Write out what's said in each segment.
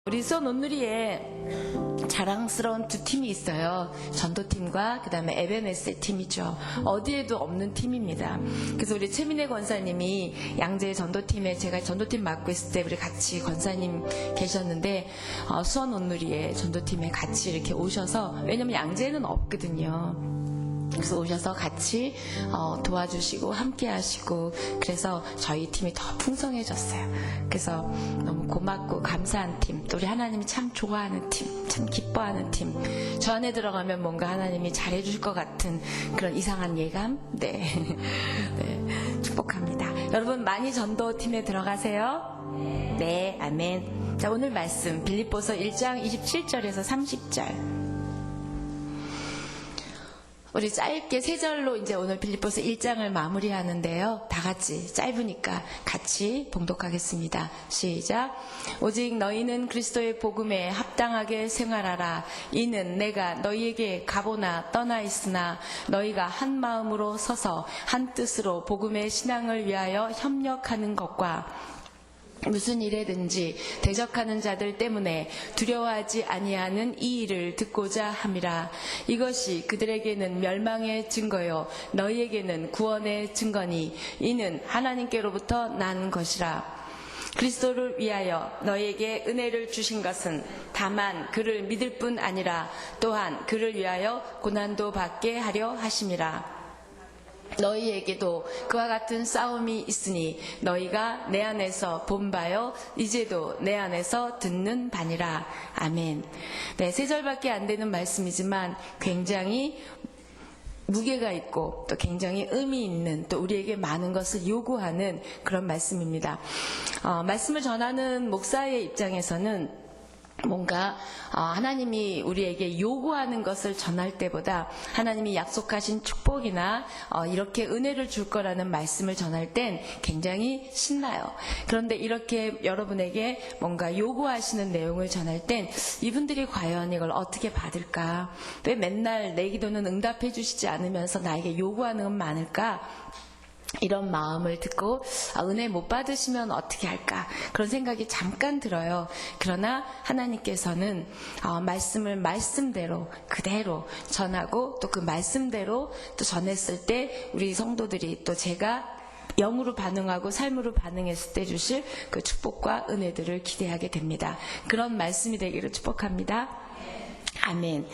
우리 수원 온누리에 자랑스러운 두 팀이 있어요. 전도팀과 그 다음에 에베네스 팀이죠. 어디에도 없는 팀입니다. 그래서 우리 최민혜 권사님이 양재 전도팀에 제가 전도팀 맡고 있을 때 우리 같이 권사님 계셨는데 수원 온누리에 전도팀에 같이 이렇게 오셔서, 왜냐면 양재는 없거든요. 그래서 오셔서 같이 도와주시고 함께 하시고, 그래서 저희 팀이 더 풍성해졌어요. 그래서 너무 고맙고 감사한 팀, 또 우리 하나님이 참 좋아하는 팀, 참 기뻐하는 팀. 저 안에 들어가면 뭔가 하나님이 잘해줄 것 같은 그런 이상한 예감. 네. 네, 축복합니다. 여러분 많이 전도팀에 들어가세요. 네, 아멘. 자, 오늘 말씀 빌립보서 1장 27절에서 30절. 우리 짧게 세 절로 이제 오늘 빌립보서 1장을 마무리하는데요. 다 같이 짧으니까 같이 봉독하겠습니다. 시작. 오직 너희는 그리스도의 복음에 합당하게 생활하라. 이는 내가 너희에게 가보나 떠나 있으나 너희가 한 마음으로 서서 한 뜻으로 복음의 신앙을 위하여 협력하는 것과 무슨 일에든지 대적하는 자들 때문에 두려워하지 아니하는 이 일을 듣고자 함이라. 이것이 그들에게는 멸망의 증거요 너희에게는 구원의 증거니 이는 하나님께로부터 난 것이라. 그리스도를 위하여 너희에게 은혜를 주신 것은 다만 그를 믿을 뿐 아니라 또한 그를 위하여 고난도 받게 하려 하심이라. 너희에게도 그와 같은 싸움이 있으니 너희가 내 안에서 본 바요 이제도 내 안에서 듣는 바니라. 아멘. 네, 세 절밖에 안 되는 말씀이지만 굉장히 무게가 있고 또 굉장히 의미 있는, 또 우리에게 많은 것을 요구하는 그런 말씀입니다. 말씀을 전하는 목사의 입장에서는 뭔가 하나님이 우리에게 요구하는 것을 전할 때보다 하나님이 약속하신 축복이나 이렇게 은혜를 줄 거라는 말씀을 전할 땐 굉장히 신나요. 그런데 이렇게 여러분에게 뭔가 요구하시는 내용을 전할 땐 이분들이 과연 이걸 어떻게 받을까? 왜 맨날 내 기도는 응답해 주시지 않으면서 나에게 요구하는 건 많을까? 이런 마음을 듣고 은혜 못 받으시면 어떻게 할까, 그런 생각이 잠깐 들어요. 그러나 하나님께서는 말씀을 말씀대로 그대로 전하고 또 그 말씀대로 또 전했을 때 우리 성도들이 또 제가 영으로 반응하고 삶으로 반응했을 때 주실 그 축복과 은혜들을 기대하게 됩니다. 그런 말씀이 되기를 축복합니다. 아멘.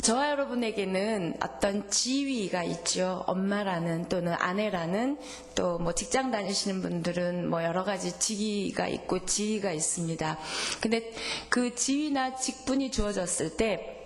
저와 여러분에게는 어떤 지위가 있죠. 엄마라는, 또는 아내라는, 또 뭐 직장 다니시는 분들은 뭐 여러 가지 직위가 있고 지위가 있습니다. 근데 그 지위나 직분이 주어졌을 때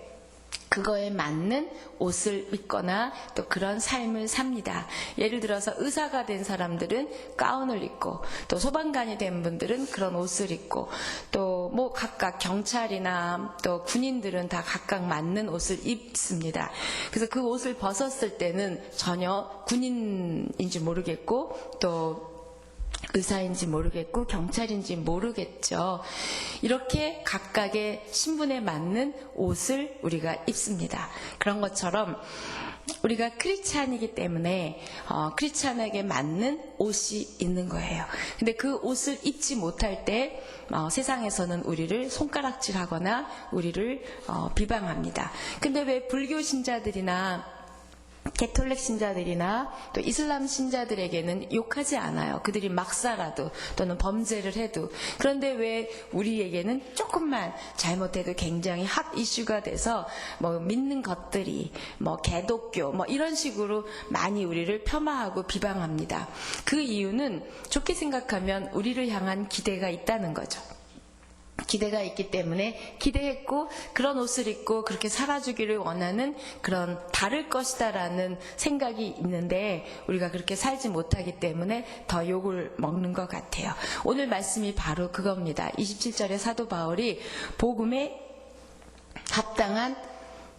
그거에 맞는 옷을 입거나 또 그런 삶을 삽니다. 예를 들어서 의사가 된 사람들은 가운을 입고, 또 소방관이 된 분들은 그런 옷을 입고, 또 뭐 각각 경찰이나 또 군인들은 다 각각 맞는 옷을 입습니다. 그래서 그 옷을 벗었을 때는 전혀 군인인지 모르겠고 또 의사인지 모르겠고 경찰인지 모르겠죠. 이렇게 각각의 신분에 맞는 옷을 우리가 입습니다. 그런 것처럼 우리가 크리스찬이기 때문에 크리스찬에게 맞는 옷이 있는 거예요. 근데 그 옷을 입지 못할 때 세상에서는 우리를 손가락질하거나 우리를 비방합니다. 근데 왜 불교 신자들이나 개톨릭 신자들이나 또 이슬람 신자들에게는 욕하지 않아요. 그들이 막 살아도 또는 범죄를 해도. 그런데 왜 우리에게는 조금만 잘못해도 굉장히 핫 이슈가 돼서 뭐 믿는 것들이 뭐 개독교 뭐 이런 식으로 많이 우리를 폄하하고 비방합니다. 그 이유는 좋게 생각하면 우리를 향한 기대가 있다는 거죠. 기대가 있기 때문에 기대했고 그런 옷을 입고 그렇게 살아주기를 원하는, 그런 다를 것이다라는 생각이 있는데 우리가 그렇게 살지 못하기 때문에 더 욕을 먹는 것 같아요. 오늘 말씀이 바로 그겁니다. 27절에 사도 바울이 복음에 합당한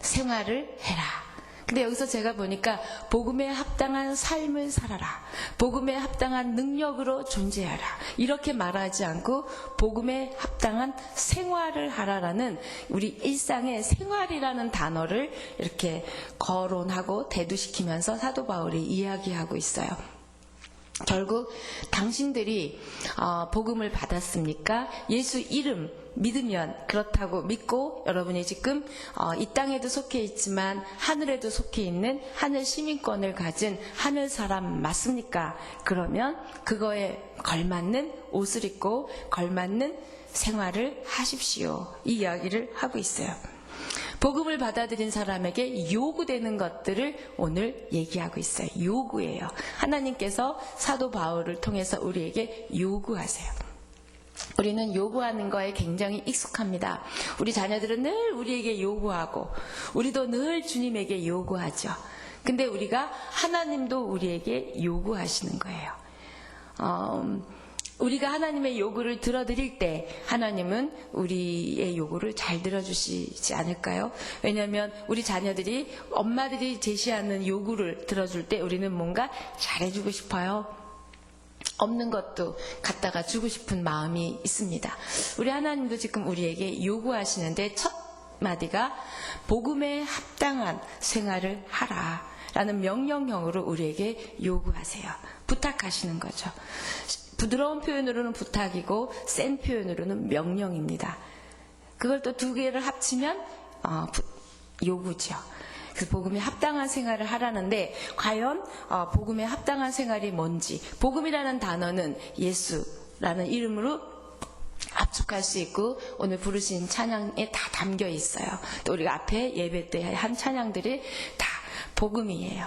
생활을 해라. 근데 여기서 제가 보니까 복음에 합당한 삶을 살아라, 복음에 합당한 능력으로 존재하라, 이렇게 말하지 않고 복음에 합당한 생활을 하라라는, 우리 일상의 생활이라는 단어를 이렇게 거론하고 대두시키면서 사도 바울이 이야기하고 있어요. 결국 당신들이 복음을 받았습니까? 예수 이름 믿으면 그렇다고 믿고 여러분이 지금 이 땅에도 속해 있지만 하늘에도 속해 있는 하늘 시민권을 가진 하늘 사람 맞습니까? 그러면 그거에 걸맞는 옷을 입고 걸맞는 생활을 하십시오. 이 이야기를 하고 있어요. 복음을 받아들인 사람에게 요구되는 것들을 오늘 얘기하고 있어요. 요구예요. 하나님께서 사도 바울을 통해서 우리에게 요구하세요. 우리는 요구하는 거에 굉장히 익숙합니다. 우리 자녀들은 늘 우리에게 요구하고 우리도 늘 주님에게 요구하죠. 근데 우리가 하나님도 우리에게 요구하시는 거예요. 우리가 하나님의 요구를 들어드릴 때 하나님은 우리의 요구를 잘 들어주시지 않을까요? 왜냐하면 우리 자녀들이 엄마들이 제시하는 요구를 들어줄 때 우리는 뭔가 잘해주고 싶어요. 없는 것도 갖다가 주고 싶은 마음이 있습니다. 우리 하나님도 지금 우리에게 요구하시는데 첫 마디가 복음에 합당한 생활을 하라 라는 명령형으로 우리에게 요구하세요. 부탁하시는 거죠. 부드러운 표현으로는 부탁이고 센 표현으로는 명령입니다. 그걸 또 두 개를 합치면 요구죠. 그래서 복음에 합당한 생활을 하라는데 과연 복음에 합당한 생활이 뭔지, 복음이라는 단어는 예수라는 이름으로 압축할 수 있고 오늘 부르신 찬양에 다 담겨 있어요. 또 우리가 앞에 예배 때 한 찬양들이 다 복음이에요.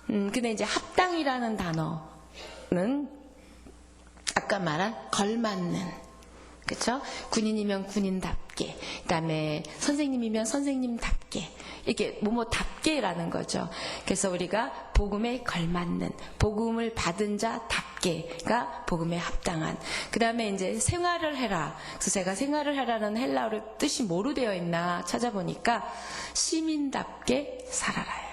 근데 이제 합당이라는 단어는 아까 말한 걸맞는, 그렇죠? 군인이면 군인답게, 그다음에 선생님이면 선생님답게, 이게 뭐뭐답게라는 거죠. 그래서 우리가 복음에 걸맞는, 복음을 받은 자답게가 복음에 합당한. 그다음에 이제 생활을 해라. 그래서 제가 생활을 해라는 헬라어를 뜻이 뭐로 되어 있나 찾아보니까 시민답게 살아라요.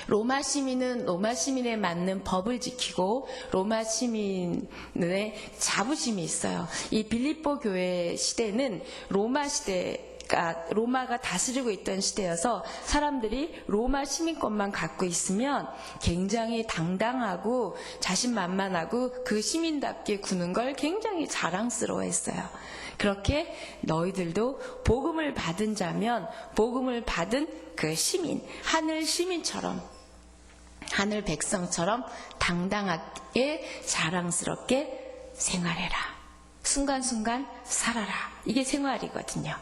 로마 시민은 로마 시민에 맞는 법을 지키고 로마 시민의 자부심이 있어요. 이 빌립보 교회 시대는 로마가 다스리고 있던 시대여서 사람들이 로마 시민권만 갖고 있으면 굉장히 당당하고 자신만만하고 그 시민답게 구는 걸 굉장히 자랑스러워했어요. 그렇게 너희들도 복음을 받은 자면 복음을 받은 그 시민, 하늘 시민처럼, 하늘 백성처럼 당당하게 자랑스럽게 생활해라. 순간순간 살아라. 이게 생활이거든요.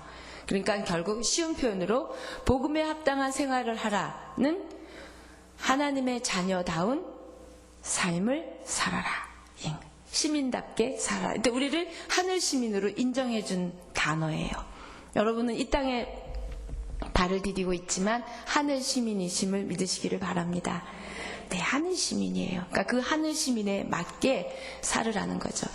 그러니까 결국 쉬운 표현으로 복음에 합당한 생활을 하라는 하나님의 자녀다운 삶을 살아라. 시민답게 살아라. 근데 우리를 하늘 시민으로 인정해준 단어예요. 여러분은 이 땅에 발을 디디고 있지만 하늘 시민이심을 믿으시기를 바랍니다. 네, 하늘 시민이에요. 그러니까 그 하늘 시민에 맞게 살으라는 거죠.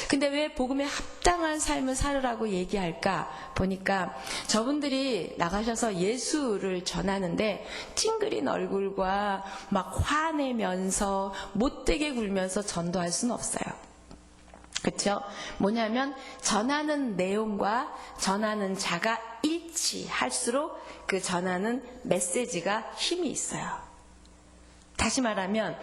근데 왜 복음에 합당한 삶을 살으라고 얘기할까 보니까 저분들이 나가셔서 예수를 전하는데 찡그린 얼굴과 막 화내면서 못되게 굴면서 전도할 수는 없어요. 그렇죠? 뭐냐면 전하는 내용과 전하는 자가 일치할수록 그 전하는 메시지가 힘이 있어요. 다시 말하면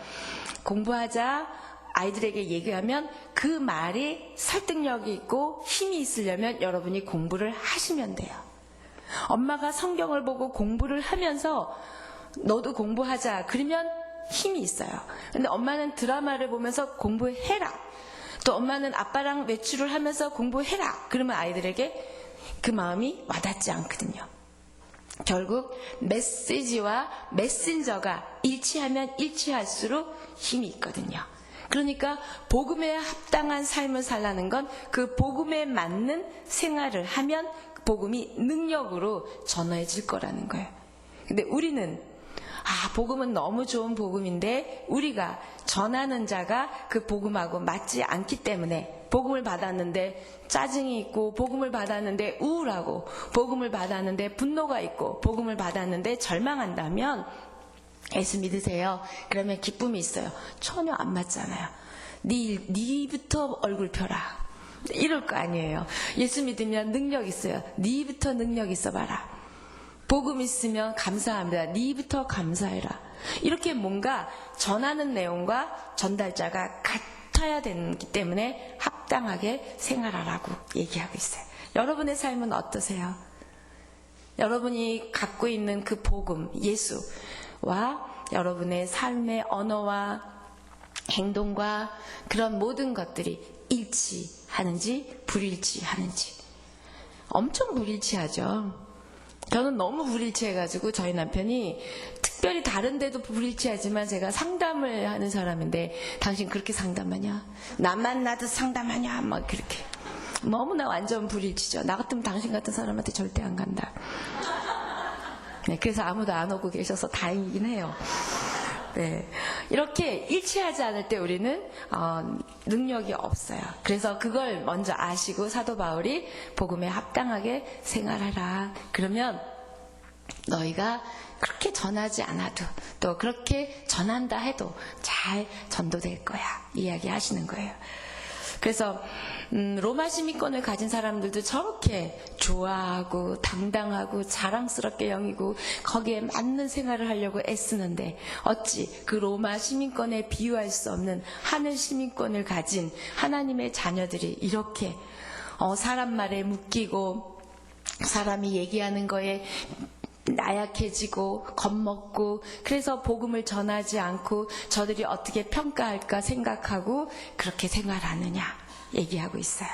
공부하자 아이들에게 얘기하면 그 말이 설득력이 있고 힘이 있으려면 여러분이 공부를 하시면 돼요. 엄마가 성경을 보고 공부를 하면서 너도 공부하자 그러면 힘이 있어요. 근데 엄마는 드라마를 보면서 공부해라. 또 엄마는 아빠랑 외출을 하면서 공부해라. 그러면 아이들에게 그 마음이 와닿지 않거든요. 결국 메시지와 메신저가 일치하면 일치할수록 힘이 있거든요. 그러니까 복음에 합당한 삶을 살라는 건 그 복음에 맞는 생활을 하면 복음이 능력으로 전해질 거라는 거예요. 근데 우리는 복음은 너무 좋은 복음인데 우리가 전하는 자가 그 복음하고 맞지 않기 때문에 복음을 받았는데 짜증이 있고 복음을 받았는데 우울하고 복음을 받았는데 분노가 있고 복음을 받았는데 절망한다면 예수 믿으세요. 그러면 기쁨이 있어요. 전혀 안 맞잖아요. 니부터 얼굴 펴라. 이럴 거 아니에요. 예수 믿으면 능력 있어요. 니부터 능력 있어 봐라. 복음 있으면 감사합니다. 니부터 감사해라. 이렇게 뭔가 전하는 내용과 전달자가 같아야 되기 때문에 합당하게 생활하라고 얘기하고 있어요. 여러분의 삶은 어떠세요? 여러분이 갖고 있는 그 복음, 예수와 여러분의 삶의 언어와 행동과 그런 모든 것들이 일치하는지 불일치하는지. 엄청 불일치하죠. 저는 너무 불일치해가지고 저희 남편이 특별히 다른 데도 불일치하지만 제가 상담을 하는 사람인데 당신 그렇게 상담하냐? 나만 나도 상담하냐? 막 그렇게. 너무나 완전 불일치죠. 나 같으면 당신 같은 사람한테 절대 안 간다. 네, 그래서 아무도 안 오고 계셔서 다행이긴 해요. 네, 이렇게 일치하지 않을 때 우리는 능력이 없어요. 그래서 그걸 먼저 아시고 사도 바울이 복음에 합당하게 생활하라. 그러면 너희가 그렇게 전하지 않아도 또 그렇게 전한다 해도 잘 전도될 거야. 이야기하시는 거예요. 그래서 로마 시민권을 가진 사람들도 저렇게 좋아하고 당당하고 자랑스럽게 여기고 거기에 맞는 생활을 하려고 애쓰는데 어찌 그 로마 시민권에 비유할 수 없는 하늘 시민권을 가진 하나님의 자녀들이 이렇게 사람 말에 묶이고 사람이 얘기하는 거에 나약해지고 겁먹고 그래서 복음을 전하지 않고 저들이 어떻게 평가할까 생각하고 그렇게 생활하느냐 얘기하고 있어요.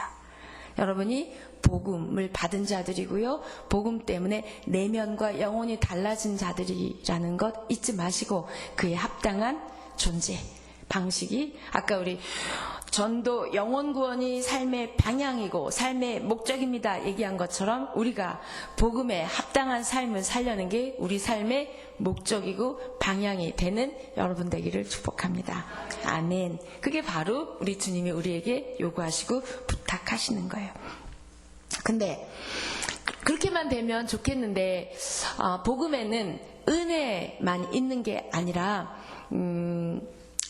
여러분이 복음을 받은 자들이고요. 복음 때문에 내면과 영혼이 달라진 자들이라는 것 잊지 마시고 그에 합당한 존재 방식이 아까 우리 전도 영혼 구원이 삶의 방향이고 삶의 목적입니다 얘기한 것처럼 우리가 복음에 합당한 삶을 살려는 게 우리 삶의 목적이고 방향이 되는 여러분 되기를 축복합니다. 아멘. 그게 바로 우리 주님이 우리에게 요구하시고 부탁하시는 거예요. 근데 그렇게만 되면 좋겠는데 복음에는 은혜만 있는 게 아니라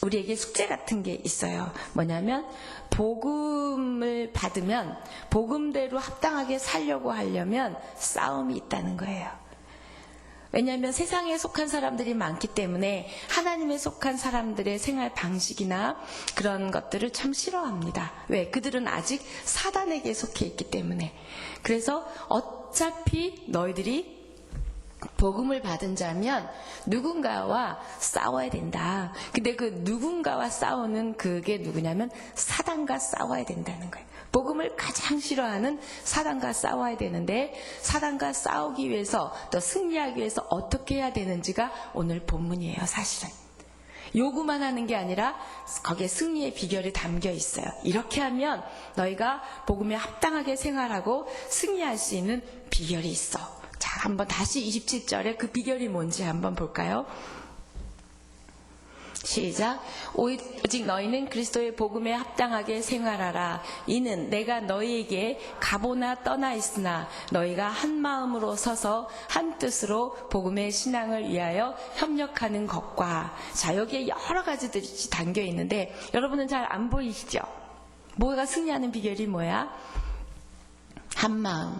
우리에게 숙제 같은 게 있어요. 뭐냐면 복음을 받으면 복음대로 합당하게 살려고 하려면 싸움이 있다는 거예요. 왜냐하면 세상에 속한 사람들이 많기 때문에 하나님에 속한 사람들의 생활 방식이나 그런 것들을 참 싫어합니다. 왜? 그들은 아직 사단에게 속해 있기 때문에. 그래서 어차피 너희들이 복음을 받은 자면 누군가와 싸워야 된다. 근데 그 누군가와 싸우는 그게 누구냐면 사단과 싸워야 된다는 거예요. 복음을 가장 싫어하는 사단과 싸워야 되는데 사단과 싸우기 위해서 또 승리하기 위해서 어떻게 해야 되는지가 오늘 본문이에요. 사실은. 요구만 하는 게 아니라 거기에 승리의 비결이 담겨 있어요. 이렇게 하면 너희가 복음에 합당하게 생활하고 승리할 수 있는 비결이 있어. 자, 한번 다시 27절에 그 비결이 뭔지 한번 볼까요? 시작. 오직 너희는 그리스도의 복음에 합당하게 생활하라. 이는 내가 너희에게 가보나 떠나 있으나 너희가 한 마음으로 서서 한 뜻으로 복음의 신앙을 위하여 협력하는 것과. 자, 여기에 여러 가지들이 담겨 있는데 여러분은 잘 안 보이시죠? 뭐가 승리하는 비결이 뭐야? 한 마음,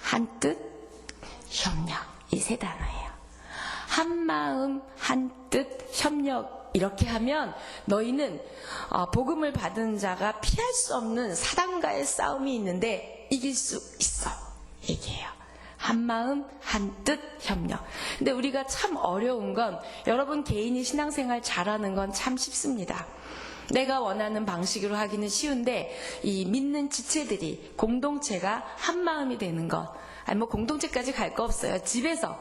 한 뜻, 협력. 이 세 단어예요. 한 마음, 한 뜻, 협력. 이렇게 하면 너희는 복음을 받은 자가 피할 수 없는 사단과의 싸움이 있는데 이길 수 있어. 얘기해요. 한 마음, 한 뜻, 협력. 근데 우리가 참 어려운 건 여러분 개인이 신앙생활 잘하는 건 참 쉽습니다. 내가 원하는 방식으로 하기는 쉬운데 이 믿는 지체들이 공동체가 한 마음이 되는 것. 아니 뭐 공동체까지 갈 거 없어요. 집에서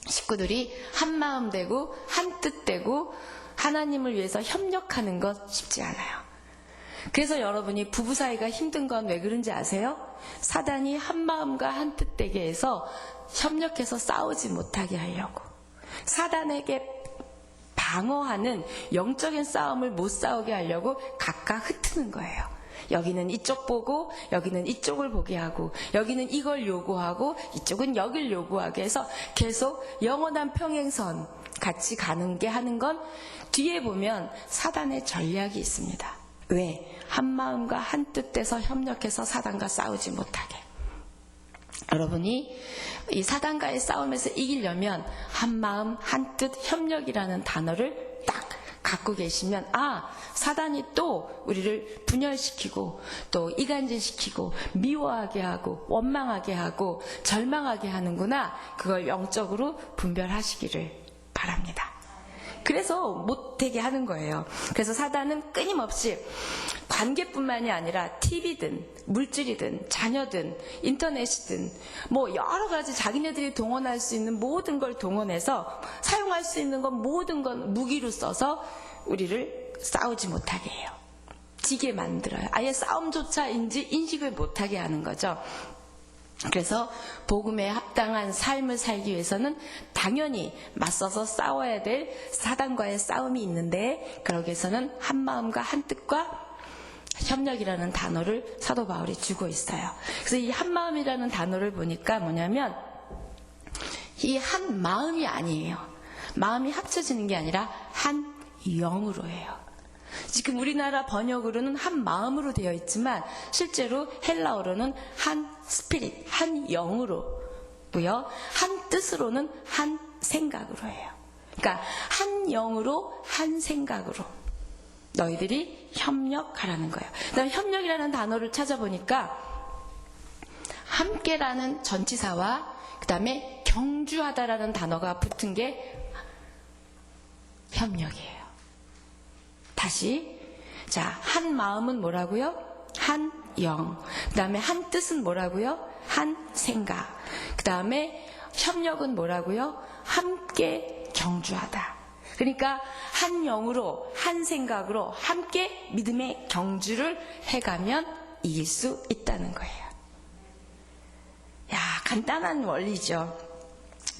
식구들이 한 마음 되고 한 뜻 되고 하나님을 위해서 협력하는 것 쉽지 않아요. 그래서 여러분이 부부 사이가 힘든 건 왜 그런지 아세요? 사단이 한 마음과 한 뜻 되게 해서 협력해서 싸우지 못하게 하려고. 사단에게 방어하는 영적인 싸움을 못 싸우게 하려고 각각 흩트는 거예요. 여기는 이쪽 보고 여기는 이쪽을 보게 하고 여기는 이걸 요구하고 이쪽은 여길 요구하게 해서 계속 영원한 평행선 같이 가는 게 하는 건 뒤에 보면 사단의 전략이 있습니다. 왜? 한 마음과 한 뜻 돼서 협력해서 사단과 싸우지 못하게. 여러분이 이 사단과의 싸움에서 이기려면 한 마음, 한 뜻, 협력이라는 단어를 딱 갖고 계시면, 사단이 또 우리를 분열시키고 또 이간질시키고 미워하게 하고 원망하게 하고 절망하게 하는구나. 그걸 영적으로 분별하시기를 바랍니다. 그래서 못되게 하는 거예요. 그래서 사단은 끊임없이 관계뿐만이 아니라 TV든 물질이든 자녀든 인터넷이든 뭐 여러 가지 자기네들이 동원할 수 있는 모든 걸 동원해서 사용할 수 있는 건 모든 건 무기로 써서 우리를 싸우지 못하게 해요. 지게 만들어요. 아예 싸움조차 인식을 못하게 하는 거죠. 그래서 복음에 합당한 삶을 살기 위해서는 당연히 맞서서 싸워야 될 사단과의 싸움이 있는데, 그러기 위해서는 한 마음과 한 뜻과 협력이라는 단어를 사도 바울이 주고 있어요. 그래서 이 한 마음이라는 단어를 보니까 뭐냐면, 이 한 마음이 아니에요. 마음이 합쳐지는 게 아니라 한 영으로 해요. 지금 우리나라 번역으로는 한 마음으로 되어 있지만 실제로 헬라어로는 한 스피릿, 한 영으로고요. 한 뜻으로는 한 생각으로 해요. 그러니까 한 영으로 한 생각으로 너희들이 협력하라는 거예요. 그다음에 협력이라는 단어를 찾아보니까 함께라는 전치사와 그다음에 경주하다라는 단어가 붙은 게 협력이에요. 다시, 자, 한 마음은 뭐라고요? 한 영. 그 다음에 한 뜻은 뭐라고요? 한 생각. 그 다음에 협력은 뭐라고요? 함께 경주하다. 그러니까 한 영으로, 한 생각으로 함께 믿음의 경주를 해가면 이길 수 있다는 거예요. 야, 간단한 원리죠.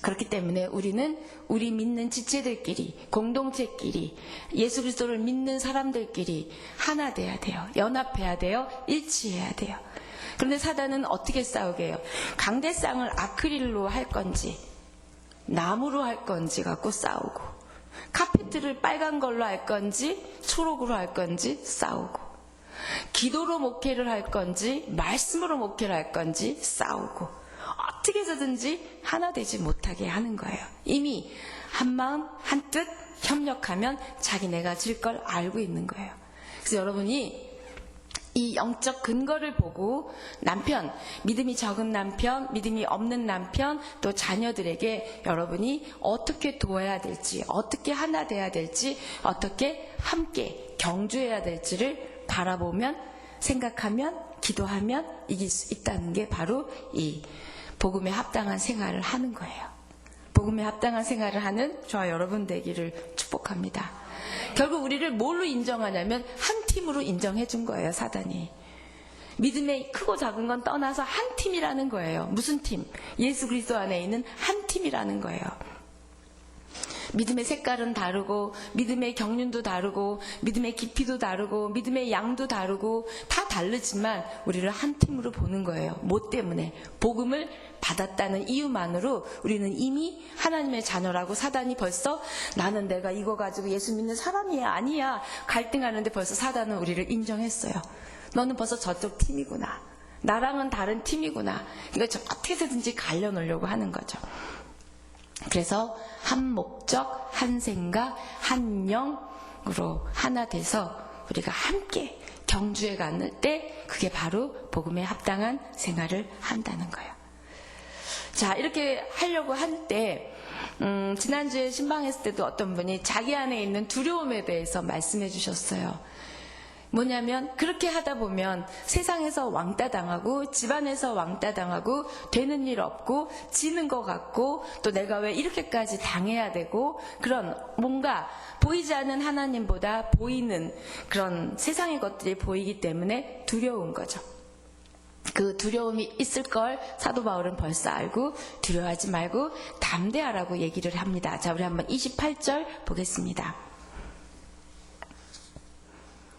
그렇기 때문에 우리는 우리 믿는 지체들끼리, 공동체끼리, 예수 그리스도를 믿는 사람들끼리 하나 돼야 돼요. 연합해야 돼요. 일치해야 돼요. 그런데 사단은 어떻게 싸우게 해요? 강대상을 아크릴로 할 건지 나무로 할 건지 갖고 싸우고, 카페트를 빨간 걸로 할 건지 초록으로 할 건지 싸우고, 기도로 목회를 할 건지 말씀으로 목회를 할 건지 싸우고, 어떻게 해서든지 하나 되지 못하게 하는 거예요. 이미 한 마음 한 뜻 협력하면 자기네가 질 걸 알고 있는 거예요. 그래서 여러분이 이 영적 근거를 보고 남편, 믿음이 적은 남편, 믿음이 없는 남편, 또 자녀들에게 여러분이 어떻게 도와야 될지, 어떻게 하나 돼야 될지, 어떻게 함께 경주해야 될지를 바라보면, 생각하면, 기도하면 이길 수 있다는 게 바로 이 복음에 합당한 생활을 하는 거예요. 복음에 합당한 생활을 하는 저와 여러분 되기를 축복합니다. 결국 우리를 뭘로 인정하냐면 한 팀으로 인정해 준 거예요, 사단이. 믿음의 크고 작은 건 떠나서 한 팀이라는 거예요. 무슨 팀? 예수 그리스도 안에 있는 한 팀이라는 거예요. 믿음의 색깔은 다르고, 믿음의 경륜도 다르고, 믿음의 깊이도 다르고, 믿음의 양도 다르고, 다 다르지만 우리를 한 팀으로 보는 거예요. 뭐 때문에? 복음을 받았다는 이유만으로 우리는 이미 하나님의 자녀라고. 사단이 벌써 나는 내가 이거 가지고 예수 믿는 사람이야 아니야 갈등하는데 벌써 사단은 우리를 인정했어요. 너는 벌써 저쪽 팀이구나. 나랑은 다른 팀이구나. 이거 어떻게 해서든지 갈려놓으려고 하는 거죠. 그래서 한 목적, 한 생각, 한 영으로 하나 돼서 우리가 함께 경주에 가는 때 그게 바로 복음에 합당한 생활을 한다는 거예요. 자, 이렇게 하려고 할 때 지난주에 신방했을 때도 어떤 분이 자기 안에 있는 두려움에 대해서 말씀해 주셨어요. 뭐냐면 그렇게 하다 보면 세상에서 왕따 당하고 집안에서 왕따 당하고 되는 일 없고 지는 것 같고 또 내가 왜 이렇게까지 당해야 되고 그런 뭔가 보이지 않는 하나님보다 보이는 그런 세상의 것들이 보이기 때문에 두려운 거죠. 그 두려움이 있을 걸 사도 바울은 벌써 알고 두려워하지 말고 담대하라고 얘기를 합니다. 자, 우리 한번 28절 보겠습니다.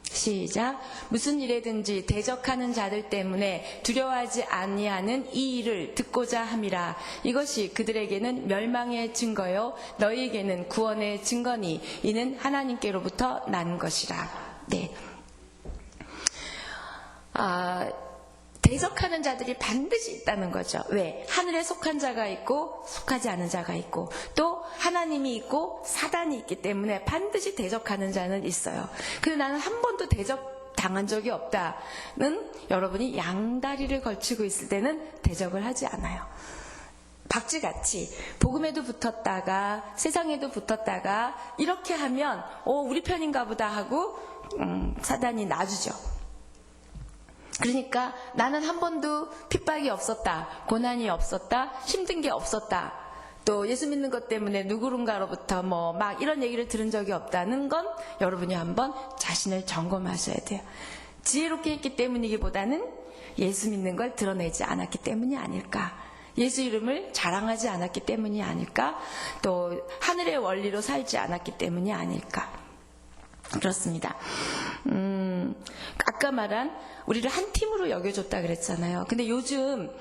시작. 무슨 일에든지 대적하는 자들 때문에 두려워하지 아니하는 이 일을 듣고자 함이라. 이것이 그들에게는 멸망의 증거요 너희에게는 구원의 증거니 이는 하나님께로부터 난 것이라. 네. 대적하는 자들이 반드시 있다는 거죠. 왜? 하늘에 속한 자가 있고 속하지 않은 자가 있고 또 하나님이 있고 사단이 있기 때문에 반드시 대적하는 자는 있어요. 근데 나는 한 번도 대적당한 적이 없다는 여러분이 양다리를 걸치고 있을 때는 대적을 하지 않아요. 박쥐같이 복음에도 붙었다가 세상에도 붙었다가 이렇게 하면 우리 편인가 보다 하고 사단이 놔주죠. 그러니까 나는 한 번도 핍박이 없었다, 고난이 없었다, 힘든 게 없었다, 또 예수 믿는 것 때문에 누구른가로부터 막 이런 얘기를 들은 적이 없다는 건 여러분이 한번 자신을 점검하셔야 돼요. 지혜롭게 했기 때문이기보다는 예수 믿는 걸 드러내지 않았기 때문이 아닐까, 예수 이름을 자랑하지 않았기 때문이 아닐까, 또 하늘의 원리로 살지 않았기 때문이 아닐까. 그렇습니다. 아까 말한 우리를 한 팀으로 여겨줬다 그랬잖아요. 근데 요즘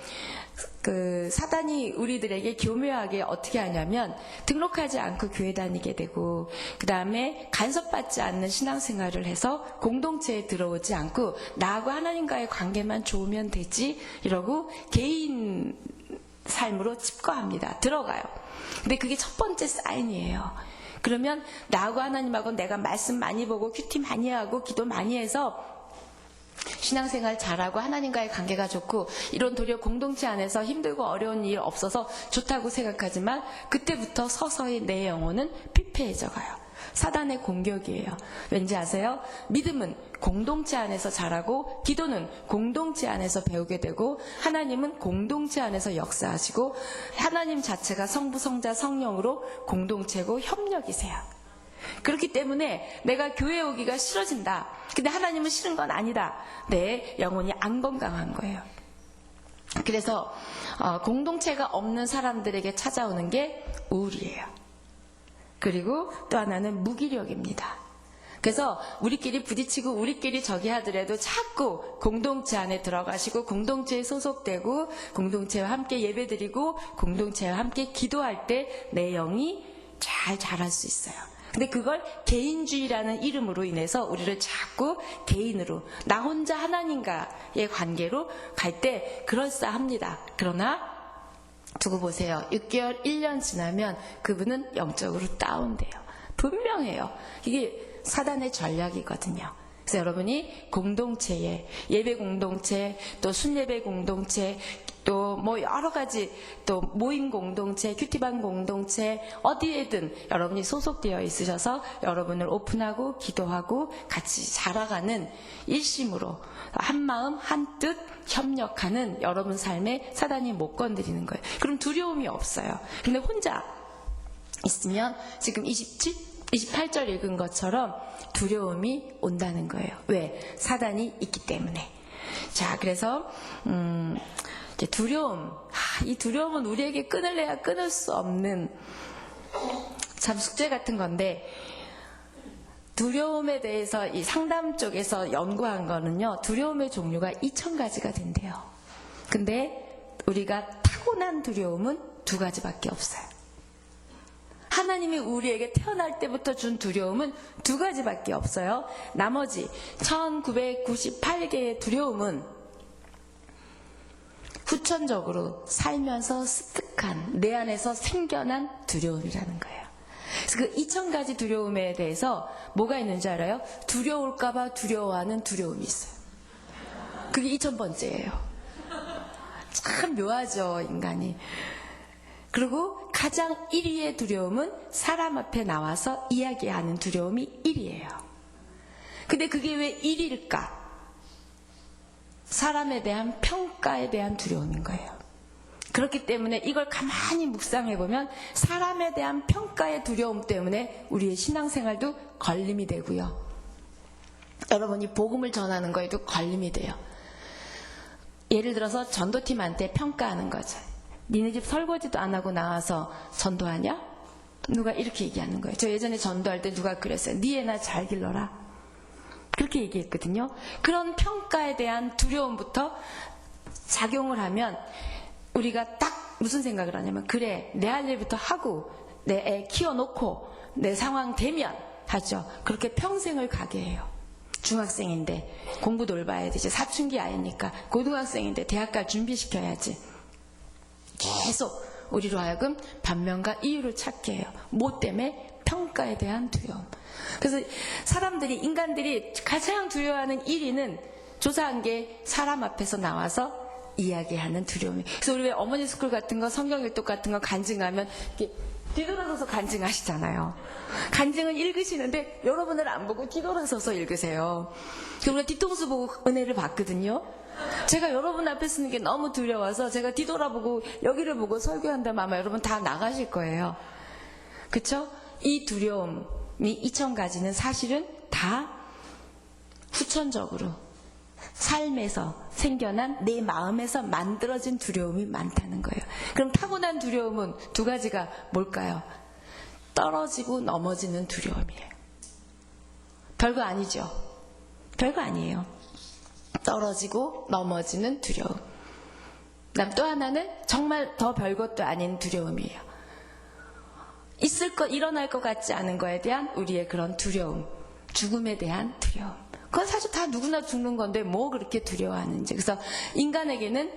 사단이 우리들에게 교묘하게 어떻게 하냐면 등록하지 않고 교회 다니게 되고 그 다음에 간섭받지 않는 신앙생활을 해서 공동체에 들어오지 않고 나하고 하나님과의 관계만 좋으면 되지 이러고 개인 삶으로 칩거합니다. 들어가요. 근데 그게 첫 번째 사인이에요. 그러면 나하고 하나님하고 내가 말씀 많이 보고 큐티 많이 하고 기도 많이 해서 신앙생활 잘하고 하나님과의 관계가 좋고 이런 도리어 공동체 안에서 힘들고 어려운 일 없어서 좋다고 생각하지만 그때부터 서서히 내 영혼은 피폐해져 가요. 사단의 공격이에요. 왠지 아세요? 믿음은 공동체 안에서 자라고 기도는 공동체 안에서 배우게 되고 하나님은 공동체 안에서 역사하시고 하나님 자체가 성부, 성자, 성령으로 공동체고 협력이세요. 그렇기 때문에 내가 교회 오기가 싫어진다. 근데 하나님은 싫은 건 아니다. 내 영혼이 안 건강한 거예요. 그래서 공동체가 없는 사람들에게 찾아오는 게 우울이에요. 그리고 또 하나는 무기력입니다. 그래서 우리끼리 부딪히고 우리끼리 저기 하더라도 자꾸 공동체 안에 들어가시고 공동체에 소속되고 공동체와 함께 예배드리고 공동체와 함께 기도할 때 내 영이 잘 자랄 수 있어요. 근데 그걸 개인주의라는 이름으로 인해서 우리를 자꾸 개인으로 나 혼자 하나님과의 관계로 갈 때 그럴싸합니다. 그러나 두고 보세요. 6개월, 1년 지나면 그분은 영적으로 다운돼요. 분명해요. 이게 사단의 전략이거든요. 그래서 여러분이 공동체에 예배 공동체, 또 순예배 공동체, 또 여러 가지 또 모임 공동체, 큐티반 공동체 어디에든 여러분이 소속되어 있으셔서 여러분을 오픈하고 기도하고 같이 자라가는 일심으로 한 마음 한 뜻 협력하는 여러분 삶에 사단이 못 건드리는 거예요. 그럼 두려움이 없어요. 근데 혼자 있으면 지금 28절 읽은 것처럼 두려움이 온다는 거예요. 왜? 사단이 있기 때문에. 자, 그래서 이제 두려움. 이 두려움은 우리에게 끊을래야 끊을 수 없는 참 숙제 같은 건데 두려움에 대해서 이 상담 쪽에서 연구한 거는요. 두려움의 종류가 2000가지가 된대요. 근데 우리가 타고난 두려움은 2가지밖에 없어요. 하나님이 우리에게 태어날 때부터 준 두려움은 2가지밖에 없어요. 나머지 1998개의 두려움은 후천적으로 살면서 습득한 내 안에서 생겨난 두려움이라는 거예요. 그래서 그 2000가지 두려움에 대해서 뭐가 있는지 알아요? 두려울까봐 두려워하는 두려움이 있어요. 그게 2000번째예요. 참 묘하죠, 인간이. 그리고 가장 1위의 두려움은 사람 앞에 나와서 이야기하는 두려움이 1위예요. 근데 그게 왜 1위일까? 사람에 대한 평가에 대한 두려움인 거예요. 그렇기 때문에 이걸 가만히 묵상해보면 사람에 대한 평가의 두려움 때문에 우리의 신앙생활도 걸림이 되고요. 여러분이 복음을 전하는 거에도 걸림이 돼요. 예를 들어서 전도팀한테 평가하는 거죠. 니네 집 설거지도 안 하고 나와서 전도하냐? 누가 이렇게 얘기하는 거예요. 저 예전에 전도할 때 누가 그랬어요. 니 애나 잘 길러라. 그렇게 얘기했거든요. 그런 평가에 대한 두려움부터 작용을 하면 우리가 딱 무슨 생각을 하냐면 그래 내 할 일부터 하고 내 애 키워놓고 내 상황 되면 하죠. 그렇게 평생을 가게 해요. 중학생인데 공부 돌봐야 되지. 사춘기 아이니까. 고등학생인데 대학 갈 준비시켜야지. 계속 우리로 하여금 반면과 이유를 찾게 해요. 뭐 때문에? 평가에 대한 두려움. 그래서 사람들이, 인간들이 가장 두려워하는 1위는 조사한 게 사람 앞에서 나와서 이야기하는 두려움이. 그래서 우리 왜 어머니 스쿨 같은 거, 성경 일독 같은 거 간증하면 이렇게 뒤돌아서서 간증하시잖아요. 간증은 읽으시는데 여러분을 안 보고 뒤돌아서서 읽으세요. 그리고 우리가 뒤통수 보고 은혜를 받거든요. 제가 여러분 앞에 쓰는 게 너무 두려워서 제가 뒤돌아보고 여기를 보고 설교한다면 아마 여러분 다 나가실 거예요. 그쵸? 이 두려움이 2000가지는 사실은 다 후천적으로 삶에서 생겨난 내 마음에서 만들어진 두려움이 많다는 거예요. 그럼 타고난 두려움은 2가지가 뭘까요? 떨어지고 넘어지는 두려움이에요. 별거 아니죠? 별거 아니에요. 떨어지고 넘어지는 두려움. 그다음 또 하나는 정말 더 별것도 아닌 두려움이에요. 일어날 것 같지 않은 거에 대한 우리의 그런 두려움. 죽음에 대한 두려움. 그건 사실 다 누구나 죽는 건데 뭐 그렇게 두려워하는지. 그래서 인간에게는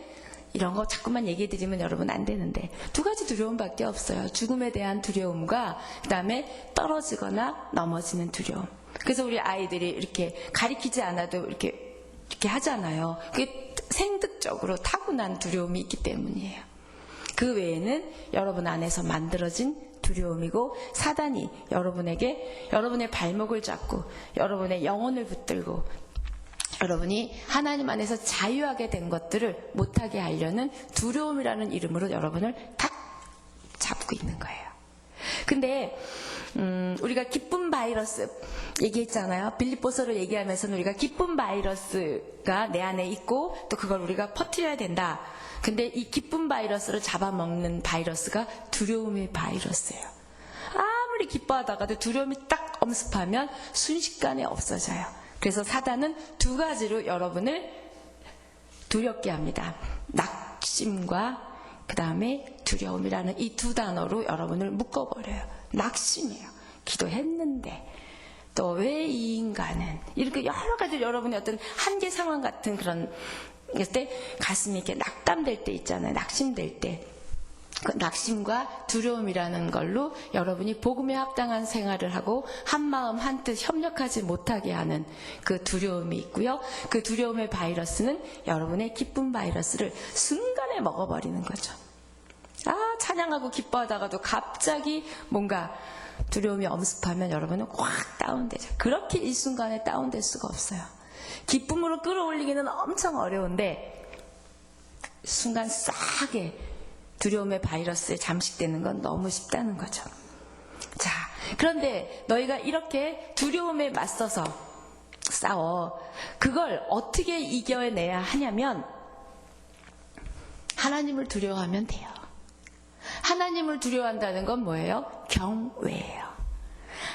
이런 거 자꾸만 얘기해 드리면 여러분 안 되는데 2가지 두려움밖에 없어요. 죽음에 대한 두려움과 그다음에 떨어지거나 넘어지는 두려움. 그래서 우리 아이들이 이렇게 가리키지 않아도 이렇게 하잖아요. 그게 생득적으로 타고난 두려움이 있기 때문이에요. 그 외에는 여러분 안에서 만들어진 두려움이고, 사단이 여러분에게 여러분의 발목을 잡고 여러분의 영혼을 붙들고 여러분이 하나님 안에서 자유하게 된 것들을 못하게 하려는 두려움이라는 이름으로 여러분을 탁 잡고 있는 거예요. 근데 우리가 기쁨 바이러스 얘기했잖아요. 빌립보서를 얘기하면서는 우리가 기쁨 바이러스가 내 안에 있고 또 그걸 우리가 퍼뜨려야 된다. 근데 이 기쁨 바이러스를 잡아먹는 바이러스가 두려움의 바이러스예요. 아무리 기뻐하다가도 두려움이 딱 엄습하면 순식간에 없어져요. 그래서 사단은 2가지로 여러분을 두렵게 합니다. 낙심과 그 다음에 두려움이라는 이 2 단어로 여러분을 묶어버려요. 낙심이에요. 기도했는데 또 왜 이 인간은 이렇게 여러 가지 여러분의 어떤 한계 상황 같은 그런 때 가슴이 이렇게 낙담될 때 있잖아요. 낙심될 때. 그 낙심과 두려움이라는 걸로 여러분이 복음에 합당한 생활을 하고 한마음 한뜻 협력하지 못하게 하는 그 두려움이 있고요. 그 두려움의 바이러스는 여러분의 기쁨 바이러스를 순간에 먹어버리는 거죠. 찬양하고 기뻐하다가도 갑자기 뭔가 두려움이 엄습하면 여러분은 확 다운되죠. 그렇게 일순간에 다운될 수가 없어요. 기쁨으로 끌어올리기는 엄청 어려운데 순간 싸게 두려움의 바이러스에 잠식되는 건 너무 쉽다는 거죠. 자, 그런데 너희가 이렇게 두려움에 맞서서 싸워. 그걸 어떻게 이겨내야 하냐면 하나님을 두려워하면 돼요. 하나님을 두려워한다는 건 뭐예요? 경외예요.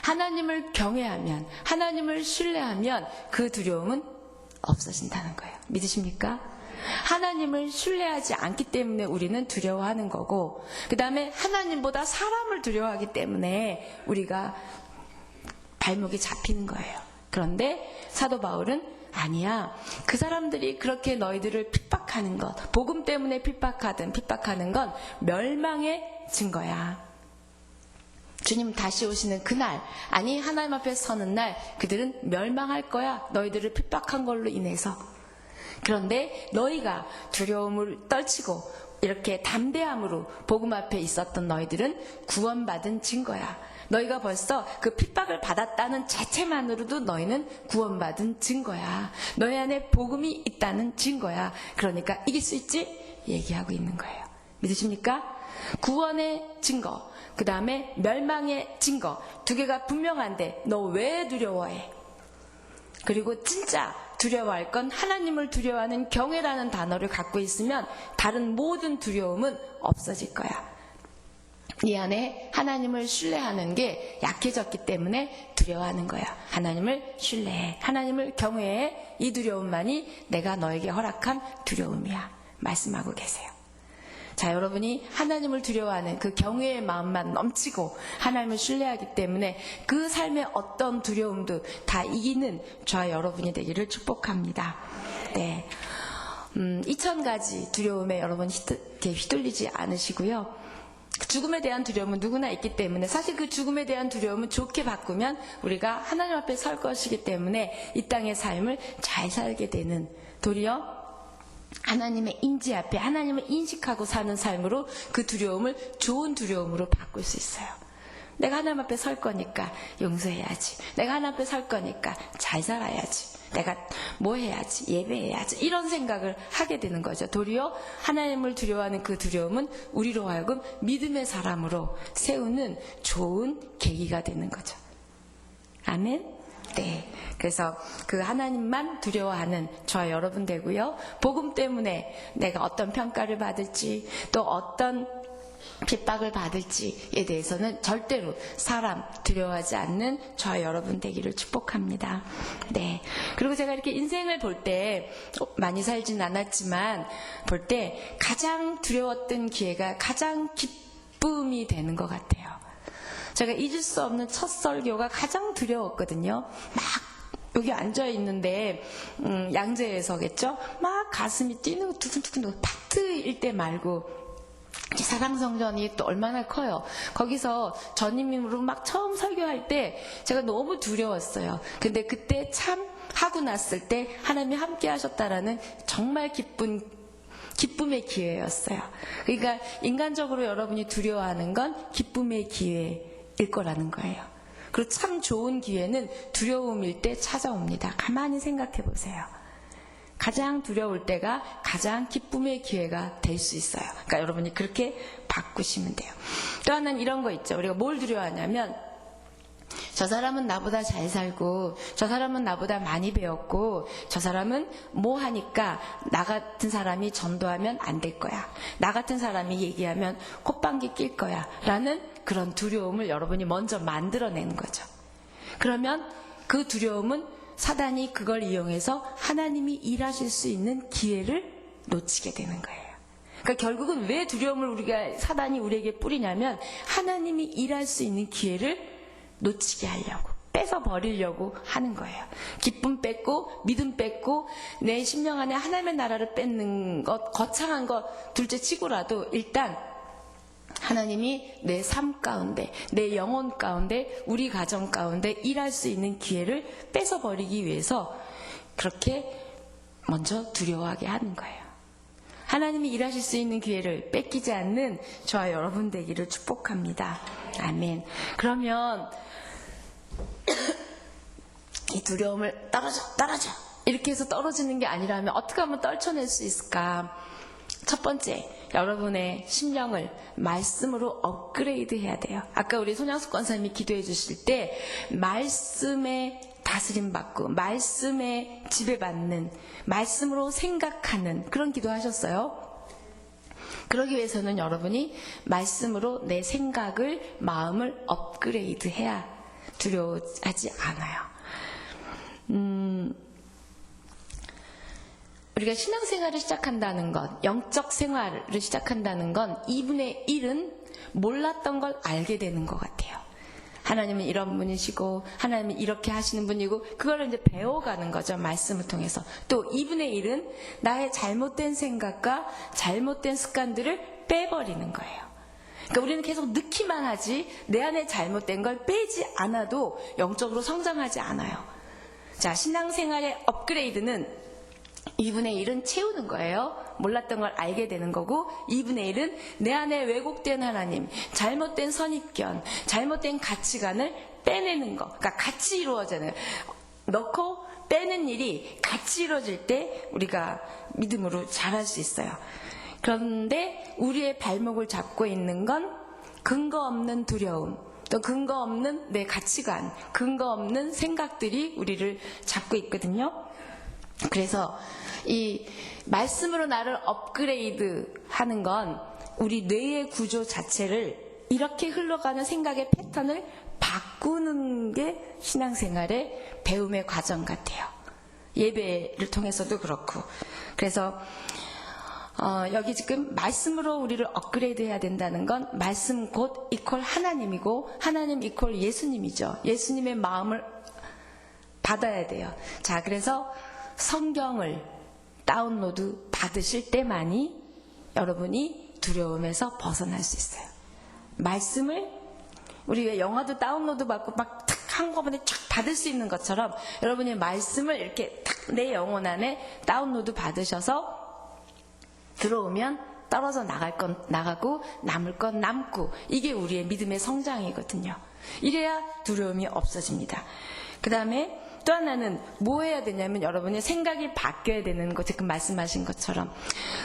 하나님을 경외하면, 하나님을 신뢰하면 그 두려움은 없어진다는 거예요. 믿으십니까? 하나님을 신뢰하지 않기 때문에 우리는 두려워하는 거고, 그 다음에 하나님보다 사람을 두려워하기 때문에 우리가 발목이 잡히는 거예요. 그런데 사도 바울은 아니야. 그 사람들이 그렇게 너희들을 핍박하는 것, 복음 때문에 핍박하는 건 멸망의 증거야. 주님 다시 오시는 그날, 아니 하나님 앞에 서는 날 그들은 멸망할 거야. 너희들을 핍박한 걸로 인해서. 그런데 너희가 두려움을 떨치고 이렇게 담대함으로 복음 앞에 있었던 너희들은 구원받은 증거야. 너희가 벌써 그 핍박을 받았다는 자체만으로도 너희는 구원받은 증거야. 너희 안에 복음이 있다는 증거야. 그러니까 이길 수 있지? 얘기하고 있는 거예요. 믿으십니까? 구원의 증거, 그 다음에 멸망의 증거, 2개가 분명한데 너 왜 두려워해? 그리고 진짜 두려워할 건 하나님을 두려워하는 경외라는 단어를 갖고 있으면 다른 모든 두려움은 없어질 거야. 이 안에 하나님을 신뢰하는 게 약해졌기 때문에 두려워하는 거야. 하나님을 신뢰해. 하나님을 경외해. 이 두려움만이 내가 너에게 허락한 두려움이야. 말씀하고 계세요. 자, 여러분이 하나님을 두려워하는 그 경외의 마음만 넘치고 하나님을 신뢰하기 때문에 그 삶의 어떤 두려움도 다 이기는 저와 여러분이 되기를 축복합니다. 네. 2000가지 두려움에 여러분 휘둘리지 않으시고요. 죽음에 대한 두려움은 누구나 있기 때문에 사실 그 죽음에 대한 두려움은 좋게 바꾸면 우리가 하나님 앞에 설 것이기 때문에 이 땅의 삶을 잘 살게 되는, 도리어 하나님의 인지 앞에 하나님을 인식하고 사는 삶으로 그 두려움을 좋은 두려움으로 바꿀 수 있어요. 내가 하나님 앞에 설 거니까 용서해야지. 내가 하나님 앞에 설 거니까 잘 살아야지. 내가 뭐 해야지, 예배해야지, 이런 생각을 하게 되는 거죠. 도리어 하나님을 두려워하는 그 두려움은 우리로 하여금 믿음의 사람으로 세우는 좋은 계기가 되는 거죠. 아멘? 네. 그래서 그 하나님만 두려워하는 저와 여러분 되고요. 복음 때문에 내가 어떤 평가를 받을지, 또 어떤 핍박을 받을지에 대해서는 절대로 사람 두려워하지 않는 저와 여러분 되기를 축복합니다. 네. 그리고 제가 이렇게 인생을 볼 때 많이 살진 않았지만 볼 때 가장 두려웠던 기회가 가장 기쁨이 되는 것 같아요. 제가 잊을 수 없는 첫 설교가 가장 두려웠거든요. 막 여기 앉아 있는데 양재에서겠죠. 막 가슴이 뛰는 거 두근두근 파트일 때 말고 사랑성전이 또 얼마나 커요. 거기서 전임으로 막 처음 설교할 때 제가 너무 두려웠어요. 근데 그때 참 하고 났을 때 하나님이 함께 하셨다라는 정말 기쁨의 기회였어요. 그러니까 인간적으로 여러분이 두려워하는 건 기쁨의 기회일 거라는 거예요. 그리고 참 좋은 기회는 두려움일 때 찾아옵니다. 가만히 생각해 보세요. 가장 두려울 때가 가장 기쁨의 기회가 될 수 있어요. 그러니까 여러분이 그렇게 바꾸시면 돼요. 또 하나는 이런 거 있죠. 우리가 뭘 두려워하냐면 저 사람은 나보다 잘 살고 저 사람은 나보다 많이 배웠고 저 사람은 뭐 하니까 나 같은 사람이 전도하면 안 될 거야. 나 같은 사람이 얘기하면 콧방귀 낄 거야. 라는 그런 두려움을 여러분이 먼저 만들어내는 거죠. 그러면 그 두려움은 사단이 그걸 이용해서 하나님이 일하실 수 있는 기회를 놓치게 되는 거예요. 그러니까 결국은 왜 두려움을 사단이 우리에게 뿌리냐면 하나님이 일할 수 있는 기회를 놓치게 하려고, 뺏어 버리려고 하는 거예요. 기쁨 뺏고 믿음 뺏고 내 심령 안에 하나님의 나라를 뺏는 것, 거창한 것 둘째 치고라도 일단 하나님이 내 삶 가운데, 내 영혼 가운데, 우리 가정 가운데 일할 수 있는 기회를 뺏어버리기 위해서 그렇게 먼저 두려워하게 하는 거예요. 하나님이 일하실 수 있는 기회를 뺏기지 않는 저와 여러분 되기를 축복합니다. 아멘. 그러면 이 두려움을 떨어져 이렇게 해서 떨어지는 게 아니라면 어떻게 하면 떨쳐낼 수 있을까? 첫 번째, 여러분의 심령을 말씀으로 업그레이드 해야 돼요. 아까 우리 손양숙 권사님이 기도해 주실 때 말씀에 다스림 받고 말씀에 지배받는, 말씀으로 생각하는 그런 기도 하셨어요. 그러기 위해서는 여러분이 말씀으로 내 생각을, 마음을 업그레이드 해야 두려워하지 않아요. 우리가 신앙생활을 시작한다는 것, 영적 생활을 시작한다는 건 2분의 1은 몰랐던 걸 알게 되는 것 같아요. 하나님은 이런 분이시고 하나님은 이렇게 하시는 분이고 그걸 이제 배워가는 거죠. 말씀을 통해서. 또 2분의 1은 나의 잘못된 생각과 잘못된 습관들을 빼버리는 거예요. 그러니까 우리는 계속 넣기만 하지 내 안에 잘못된 걸 빼지 않아도 영적으로 성장하지 않아요. 자, 신앙생활의 업그레이드는 2분의 1은 채우는 거예요. 몰랐던 걸 알게 되는 거고 2분의 1은 내 안에 왜곡된 하나님, 잘못된 선입견, 잘못된 가치관을 빼내는 거. 그러니까 같이 이루어지는, 넣고 빼는 일이 같이 이루어질 때 우리가 믿음으로 잘할 수 있어요. 그런데 우리의 발목을 잡고 있는 건 근거 없는 두려움, 또 근거 없는 내 가치관, 근거 없는 생각들이 우리를 잡고 있거든요. 그래서 이 말씀으로 나를 업그레이드 하는 건 우리 뇌의 구조 자체를, 이렇게 흘러가는 생각의 패턴을 바꾸는 게 신앙생활의 배움의 과정 같아요. 예배를 통해서도 그렇고. 그래서 여기 지금 말씀으로 우리를 업그레이드 해야 된다는 건 말씀 곧 이퀄 하나님이고 하나님 이퀄 예수님이죠. 예수님의 마음을 받아야 돼요. 자, 그래서 성경을 다운로드 받으실 때만이 여러분이 두려움에서 벗어날 수 있어요. 말씀을 우리가 영화도 다운로드 받고 막 탁 한꺼번에 쫙 받을 수 있는 것처럼 여러분이 말씀을 이렇게 탁 내 영혼 안에 다운로드 받으셔서 들어오면 떨어져 나갈 건 나가고 남을 건 남고 이게 우리의 믿음의 성장이거든요. 이래야 두려움이 없어집니다. 그 다음에 또 하나는 뭐 해야 되냐면 여러분의 생각이 바뀌어야 되는 거 지금 말씀하신 것처럼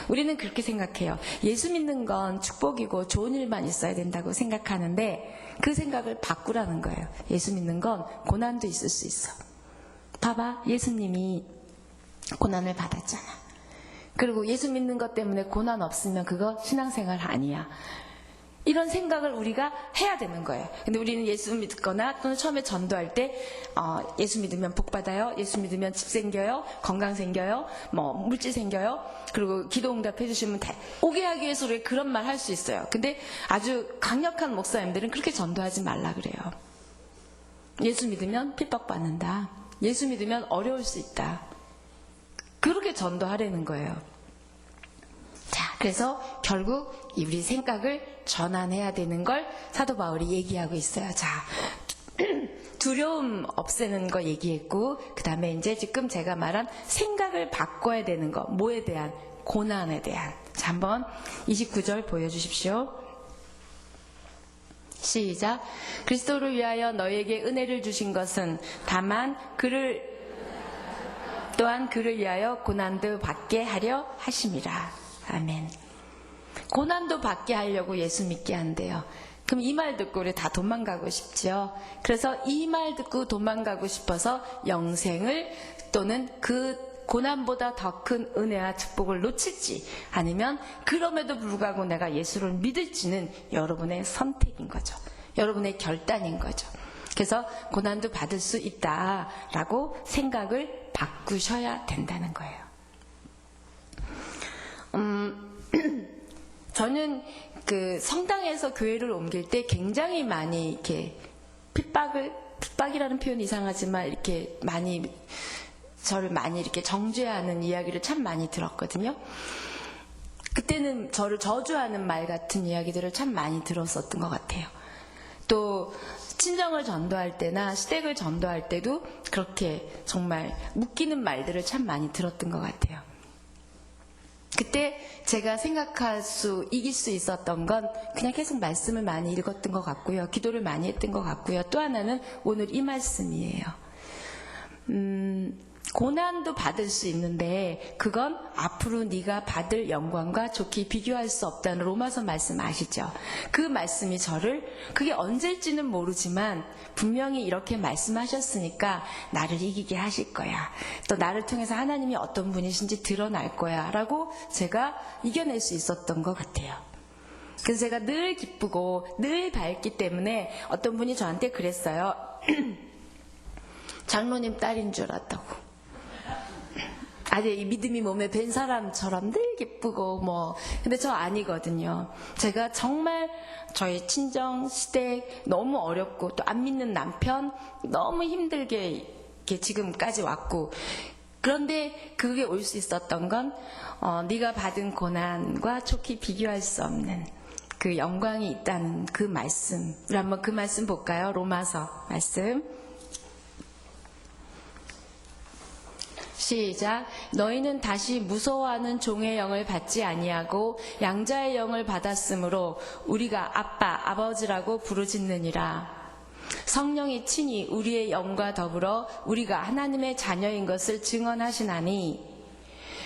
우리는 그렇게 생각해요. 예수 믿는 건 축복이고 좋은 일만 있어야 된다고 생각하는데 그 생각을 바꾸라는 거예요. 예수 믿는 건 고난도 있을 수 있어. 봐봐, 예수님이 고난을 받았잖아. 그리고 예수 믿는 것 때문에 고난 없으면 그거 신앙생활 아니야. 이런 생각을 우리가 해야 되는 거예요. 근데 우리는 예수 믿거나 또는 처음에 전도할 때 예수 믿으면 복 받아요. 예수 믿으면 집 생겨요. 건강 생겨요. 뭐 물질 생겨요. 그리고 기도 응답해 주시면 돼. 오게 하기 위해서 우리 그런 말 할 수 있어요. 근데 아주 강력한 목사님들은 그렇게 전도하지 말라 그래요. 예수 믿으면 핍박받는다. 예수 믿으면 어려울 수 있다. 그렇게 전도하라는 거예요. 자, 그래서 결국 우리 생각을 전환해야 되는 걸 사도 바울이 얘기하고 있어요. 자, 두려움 없애는 거 얘기했고, 그 다음에 이제 지금 제가 말한 생각을 바꿔야 되는 거, 뭐에 대한? 고난에 대한. 자, 한번 29절 보여주십시오. 시작. 그리스도를 위하여 너희에게 은혜를 주신 것은 다만 또한 그를 위하여 고난도 받게 하려 하심이라. 아멘. 고난도 받게 하려고 예수 믿게 한대요. 그럼 이 말 듣고 우리 다 도망가고 싶죠. 그래서 이 말 듣고 도망가고 싶어서 영생을 또는 그 고난보다 더 큰 은혜와 축복을 놓칠지 아니면 그럼에도 불구하고 내가 예수를 믿을지는 여러분의 선택인 거죠. 여러분의 결단인 거죠. 그래서 고난도 받을 수 있다라고 생각을 바꾸셔야 된다는 거예요. 저는 그 성당에서 교회를 옮길 때 굉장히 많이 이렇게 핍박이라는 표현이 이상하지만 이렇게 저를 많이 이렇게 정죄하는 이야기를 참 많이 들었거든요. 그때는 저를 저주하는 말 같은 이야기들을 참 많이 들었었던 것 같아요. 또 친정을 전도할 때나 시댁을 전도할 때도 그렇게 정말 묶이는 말들을 참 많이 들었던 것 같아요. 그때 제가 이길 수 있었던 건 그냥 계속 말씀을 많이 읽었던 것 같고요. 기도를 많이 했던 것 같고요. 또 하나는 오늘 이 말씀이에요. 고난도 받을 수 있는데 그건 앞으로 네가 받을 영광과 좋게 비교할 수 없다는 로마서 말씀 아시죠? 그 말씀이 그게 언제일지는 모르지만 분명히 이렇게 말씀하셨으니까 나를 이기게 하실 거야. 또 나를 통해서 하나님이 어떤 분이신지 드러날 거야 라고 제가 이겨낼 수 있었던 것 같아요. 그래서 제가 늘 기쁘고 늘 밝기 때문에 어떤 분이 저한테 그랬어요. 장로님 딸인 줄 알았다고. 아주 이 믿음이 몸에 밴 사람처럼 늘 기쁘고 근데 저 아니거든요. 제가 정말 저희 친정 시댁 너무 어렵고 또 안 믿는 남편 너무 힘들게 이렇게 지금까지 왔고, 그런데 그게 올 수 있었던 건 네가 받은 고난과 좋게 비교할 수 없는 그 영광이 있다는 그 말씀. 우리 한번 그 말씀 볼까요? 로마서 말씀. 시작. 너희는 다시 무서워하는 종의 영을 받지 아니하고 양자의 영을 받았으므로 우리가 아빠, 아버지라고 부르짖느니라. 성령이 친히 우리의 영과 더불어 우리가 하나님의 자녀인 것을 증언하시나니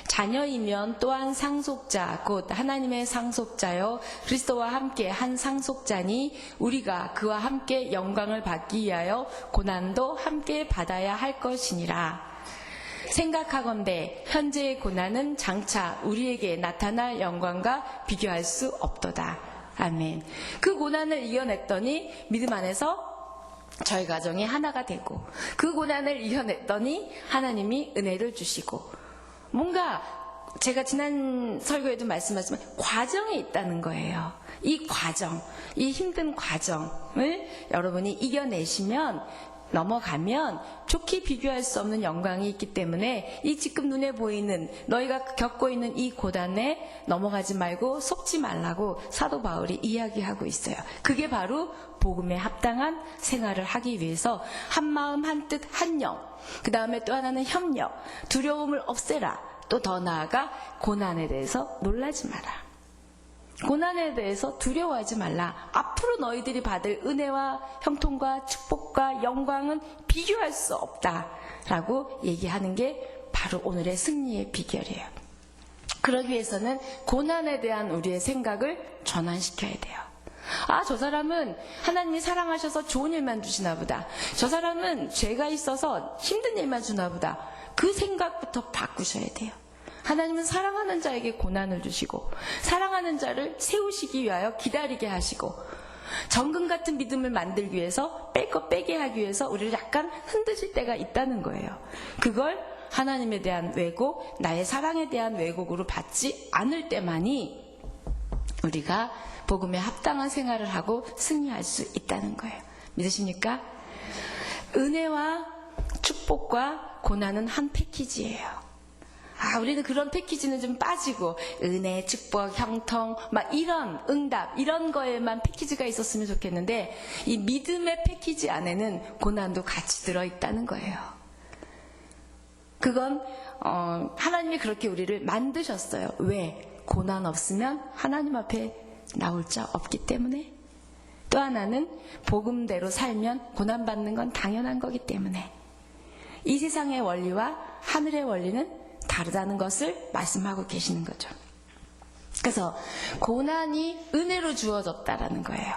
자녀이면 또한 상속자 곧 하나님의 상속자여 그리스도와 함께 한 상속자니 우리가 그와 함께 영광을 받기 위하여 고난도 함께 받아야 할 것이니라. 생각하건대 현재의 고난은 장차 우리에게 나타날 영광과 비교할 수 없도다. 아멘. 그 고난을 이겨냈더니 믿음 안에서 저희 가정이 하나가 되고, 그 고난을 이겨냈더니 하나님이 은혜를 주시고, 뭔가 제가 지난 설교에도 말씀하셨지만 과정이 있다는 거예요. 이 과정, 이 힘든 과정을 여러분이 이겨내시면, 넘어가면 좋게 비교할 수 없는 영광이 있기 때문에 이 지금 눈에 보이는, 너희가 겪고 있는 이 고단에 넘어가지 말고 속지 말라고 사도 바울이 이야기하고 있어요. 그게 바로 복음에 합당한 생활을 하기 위해서 한 마음 한 뜻 한 영, 그 다음에 또 하나는 협력, 두려움을 없애라, 또 더 나아가 고난에 대해서 놀라지 마라. 고난에 대해서 두려워하지 말라. 앞으로 너희들이 받을 은혜와 형통과 축복과 영광은 비교할 수 없다라고 얘기하는 게 바로 오늘의 승리의 비결이에요. 그러기 위해서는 고난에 대한 우리의 생각을 전환시켜야 돼요. 아, 저 사람은 하나님이 사랑하셔서 좋은 일만 주시나 보다. 저 사람은 죄가 있어서 힘든 일만 주나 보다. 그 생각부터 바꾸셔야 돼요. 하나님은 사랑하는 자에게 고난을 주시고 사랑하는 자를 세우시기 위하여 기다리게 하시고 정금 같은 믿음을 만들기 위해서 뺄 거 빼게 하기 위해서 우리를 약간 흔드실 때가 있다는 거예요. 그걸 하나님에 대한 왜곡, 나의 사랑에 대한 왜곡으로 받지 않을 때만이 우리가 복음에 합당한 생활을 하고 승리할 수 있다는 거예요. 믿으십니까? 은혜와 축복과 고난은 한 패키지예요. 아, 우리는 그런 패키지는 좀 빠지고 은혜, 축복, 형통, 막 이런 응답, 이런 거에만 패키지가 있었으면 좋겠는데 이 믿음의 패키지 안에는 고난도 같이 들어있다는 거예요. 그건 하나님이 그렇게 우리를 만드셨어요. 왜? 고난 없으면 하나님 앞에 나올 자 없기 때문에. 또 하나는 복음대로 살면 고난받는 건 당연한 거기 때문에. 이 세상의 원리와 하늘의 원리는 다르다는 것을 말씀하고 계시는 거죠. 그래서 고난이 은혜로 주어졌다라는 거예요.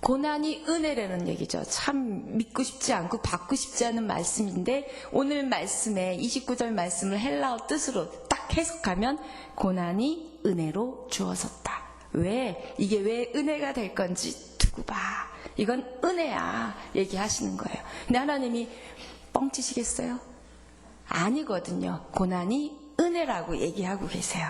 고난이 은혜라는 얘기죠. 참 믿고 싶지 않고 받고 싶지 않은 말씀인데 오늘 말씀에 29절 말씀을 헬라어 뜻으로 딱 해석하면 고난이 은혜로 주어졌다. 왜? 이게 왜 은혜가 될 건지 두고 봐. 이건 은혜야 얘기하시는 거예요. 근데 하나님이 뻥치시겠어요? 아니거든요. 고난이 은혜라고 얘기하고 계세요.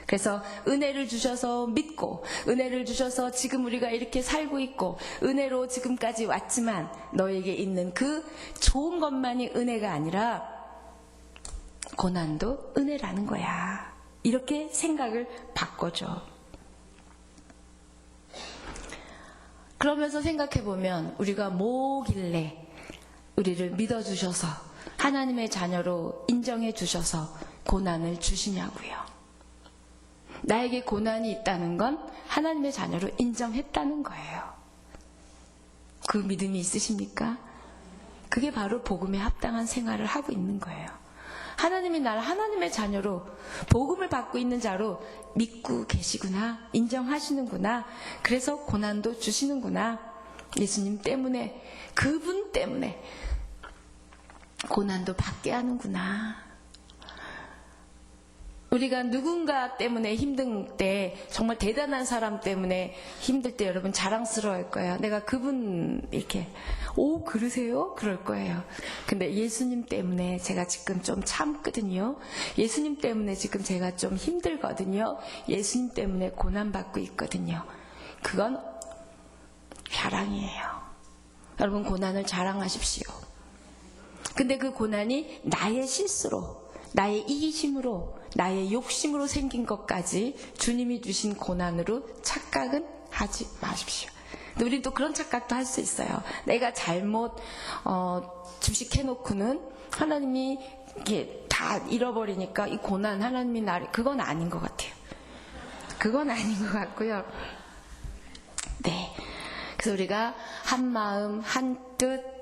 그래서 은혜를 주셔서 믿고 은혜를 주셔서 지금 우리가 이렇게 살고 있고 은혜로 지금까지 왔지만 너에게 있는 그 좋은 것만이 은혜가 아니라 고난도 은혜라는 거야. 이렇게 생각을 바꿔줘. 그러면서 생각해보면 우리가 뭐길래 우리를 믿어주셔서 하나님의 자녀로 인정해 주셔서 고난을 주시냐고요. 나에게 고난이 있다는 건 하나님의 자녀로 인정했다는 거예요. 그 믿음이 있으십니까? 그게 바로 복음에 합당한 생활을 하고 있는 거예요. 하나님이 나를 하나님의 자녀로 복음을 받고 있는 자로 믿고 계시구나, 인정하시는구나, 그래서 고난도 주시는구나, 예수님 때문에, 그분 때문에 고난도 받게 하는구나. 우리가 누군가 때문에 힘든 때, 정말 대단한 사람 때문에 힘들 때 여러분 자랑스러워할 거예요. 내가 그분 이렇게 오 그러세요? 그럴 거예요. 근데 예수님 때문에 제가 지금 좀 참거든요. 예수님 때문에 지금 제가 좀 힘들거든요. 예수님 때문에 고난받고 있거든요. 그건 자랑이에요. 여러분 고난을 자랑하십시오. 근데 그 고난이 나의 실수로, 나의 이기심으로, 나의 욕심으로 생긴 것까지 주님이 주신 고난으로 착각은 하지 마십시오. 근데 우린 또 그런 착각도 할 수 있어요. 내가 잘못 주식해놓고는 하나님이 이렇게 다 잃어버리니까 이 고난 하나님이 나를, 그건 아닌 것 같아요. 그건 아닌 것 같고요. 네. 그래서 우리가 한 마음, 한 뜻,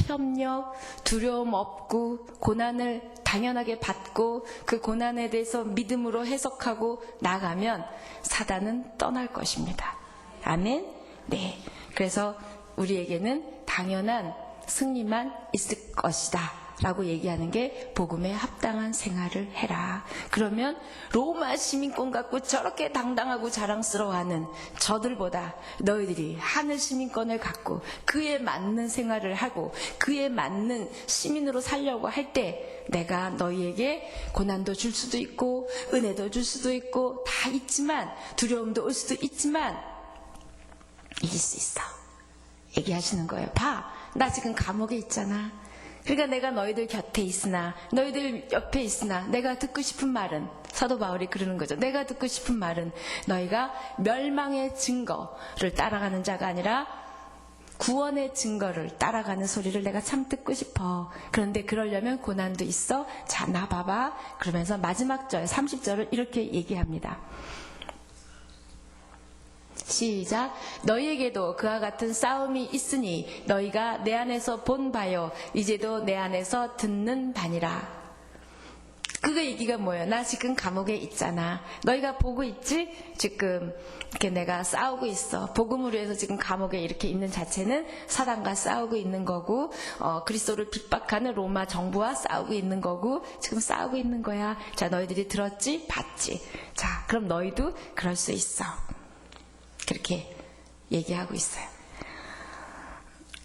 협력, 두려움 없고 고난을 당연하게 받고 그 고난에 대해서 믿음으로 해석하고 나가면 사단은 떠날 것입니다. 아멘? 네. 그래서 우리에게는 당연한 승리만 있을 것이다 라고 얘기하는 게 복음에 합당한 생활을 해라. 그러면 로마 시민권 갖고 저렇게 당당하고 자랑스러워하는 저들보다 너희들이 하늘 시민권을 갖고 그에 맞는 생활을 하고 그에 맞는 시민으로 살려고 할 때 내가 너희에게 고난도 줄 수도 있고 은혜도 줄 수도 있고 다 있지만 두려움도 올 수도 있지만 이길 수 있어. 얘기하시는 거예요. 봐, 나 지금 감옥에 있잖아. 그러니까 내가 너희들 곁에 있으나 너희들 옆에 있으나 내가 듣고 싶은 말은 사도 바울이 그러는 거죠. 내가 듣고 싶은 말은 너희가 멸망의 증거를 따라가는 자가 아니라 구원의 증거를 따라가는 소리를 내가 참 듣고 싶어. 그런데 그러려면 고난도 있어. 자, 나 봐봐. 그러면서 마지막 절 30절을 이렇게 얘기합니다. 시작. 너희에게도 그와 같은 싸움이 있으니 너희가 내 안에서 본 바요 이제도 내 안에서 듣는 바니라. 그거 얘기가 뭐예요? 나 지금 감옥에 있잖아. 너희가 보고 있지? 지금 이렇게 내가 싸우고 있어. 복음으로 해서 지금 감옥에 이렇게 있는 자체는 사단과 싸우고 있는 거고 그리스도를 핍박하는 로마 정부와 싸우고 있는 거고 지금 싸우고 있는 거야. 자, 너희들이 들었지? 봤지? 자, 그럼 너희도 그럴 수 있어. 그렇게 얘기하고 있어요.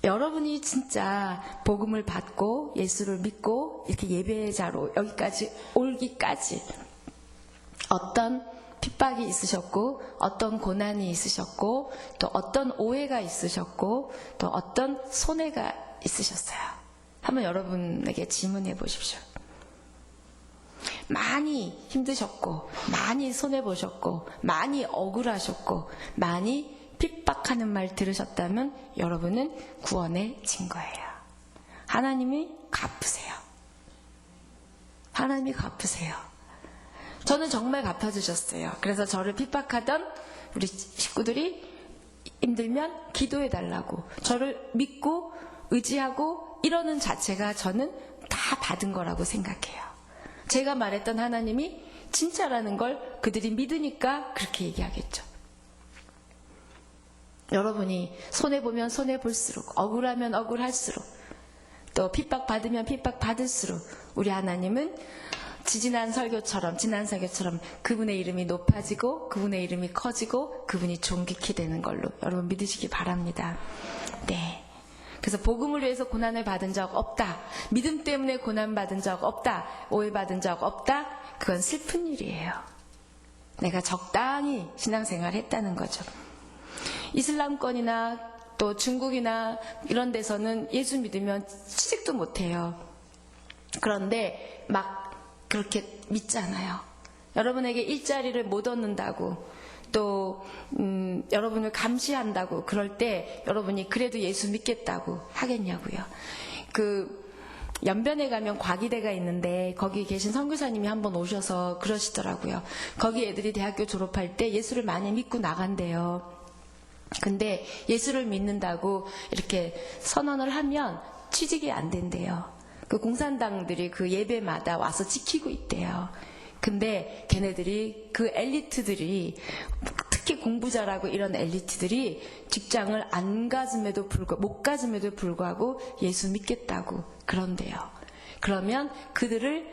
여러분이 진짜 복음을 받고 예수를 믿고 이렇게 예배자로 여기까지 올기까지 어떤 핍박이 있으셨고 어떤 고난이 있으셨고 또 어떤 오해가 있으셨고 또 어떤 손해가 있으셨어요. 한번 여러분에게 질문해 보십시오. 많이 힘드셨고 많이 손해보셨고 많이 억울하셨고 많이 핍박하는 말 들으셨다면 여러분은 구원의 증거예요. 하나님이 갚으세요. 하나님이 갚으세요. 저는 정말 갚아주셨어요. 그래서 저를 핍박하던 우리 식구들이 힘들면 기도해달라고 저를 믿고 의지하고 이러는 자체가 저는 다 받은 거라고 생각해요. 제가 말했던 하나님이 진짜라는 걸 그들이 믿으니까 그렇게 얘기하겠죠. 여러분이 손해보면 손해볼수록 억울하면 억울할수록 또 핍박받으면 핍박받을수록 우리 하나님은 지난 설교처럼 그분의 이름이 높아지고 그분의 이름이 커지고 그분이 존귀케 되는 걸로 여러분 믿으시기 바랍니다. 네. 그래서 복음을 위해서 고난을 받은 적 없다. 믿음 때문에 고난받은 적 없다. 오해받은 적 없다. 그건 슬픈 일이에요. 내가 적당히 신앙생활을 했다는 거죠. 이슬람권이나 또 중국이나 이런 데서는 예수 믿으면 취직도 못해요. 그런데 막 그렇게 믿잖아요. 여러분에게 일자리를 못 얻는다고 또 여러분을 감시한다고 그럴 때 여러분이 그래도 예수 믿겠다고 하겠냐고요. 연변에 가면 과기대가 있는데 거기 계신 선교사님이 한번 오셔서 그러시더라고요. 거기 애들이 대학교 졸업할 때 예수를 많이 믿고 나간대요. 근데 예수를 믿는다고 이렇게 선언을 하면 취직이 안 된대요. 그 공산당들이 그 예배마다 와서 지키고 있대요. 근데 걔네들이 그 엘리트들이 특히 공부 잘하고 이런 엘리트들이 직장을 못 가짐에도 불구하고 예수 믿겠다고 그런대요. 그러면 그들을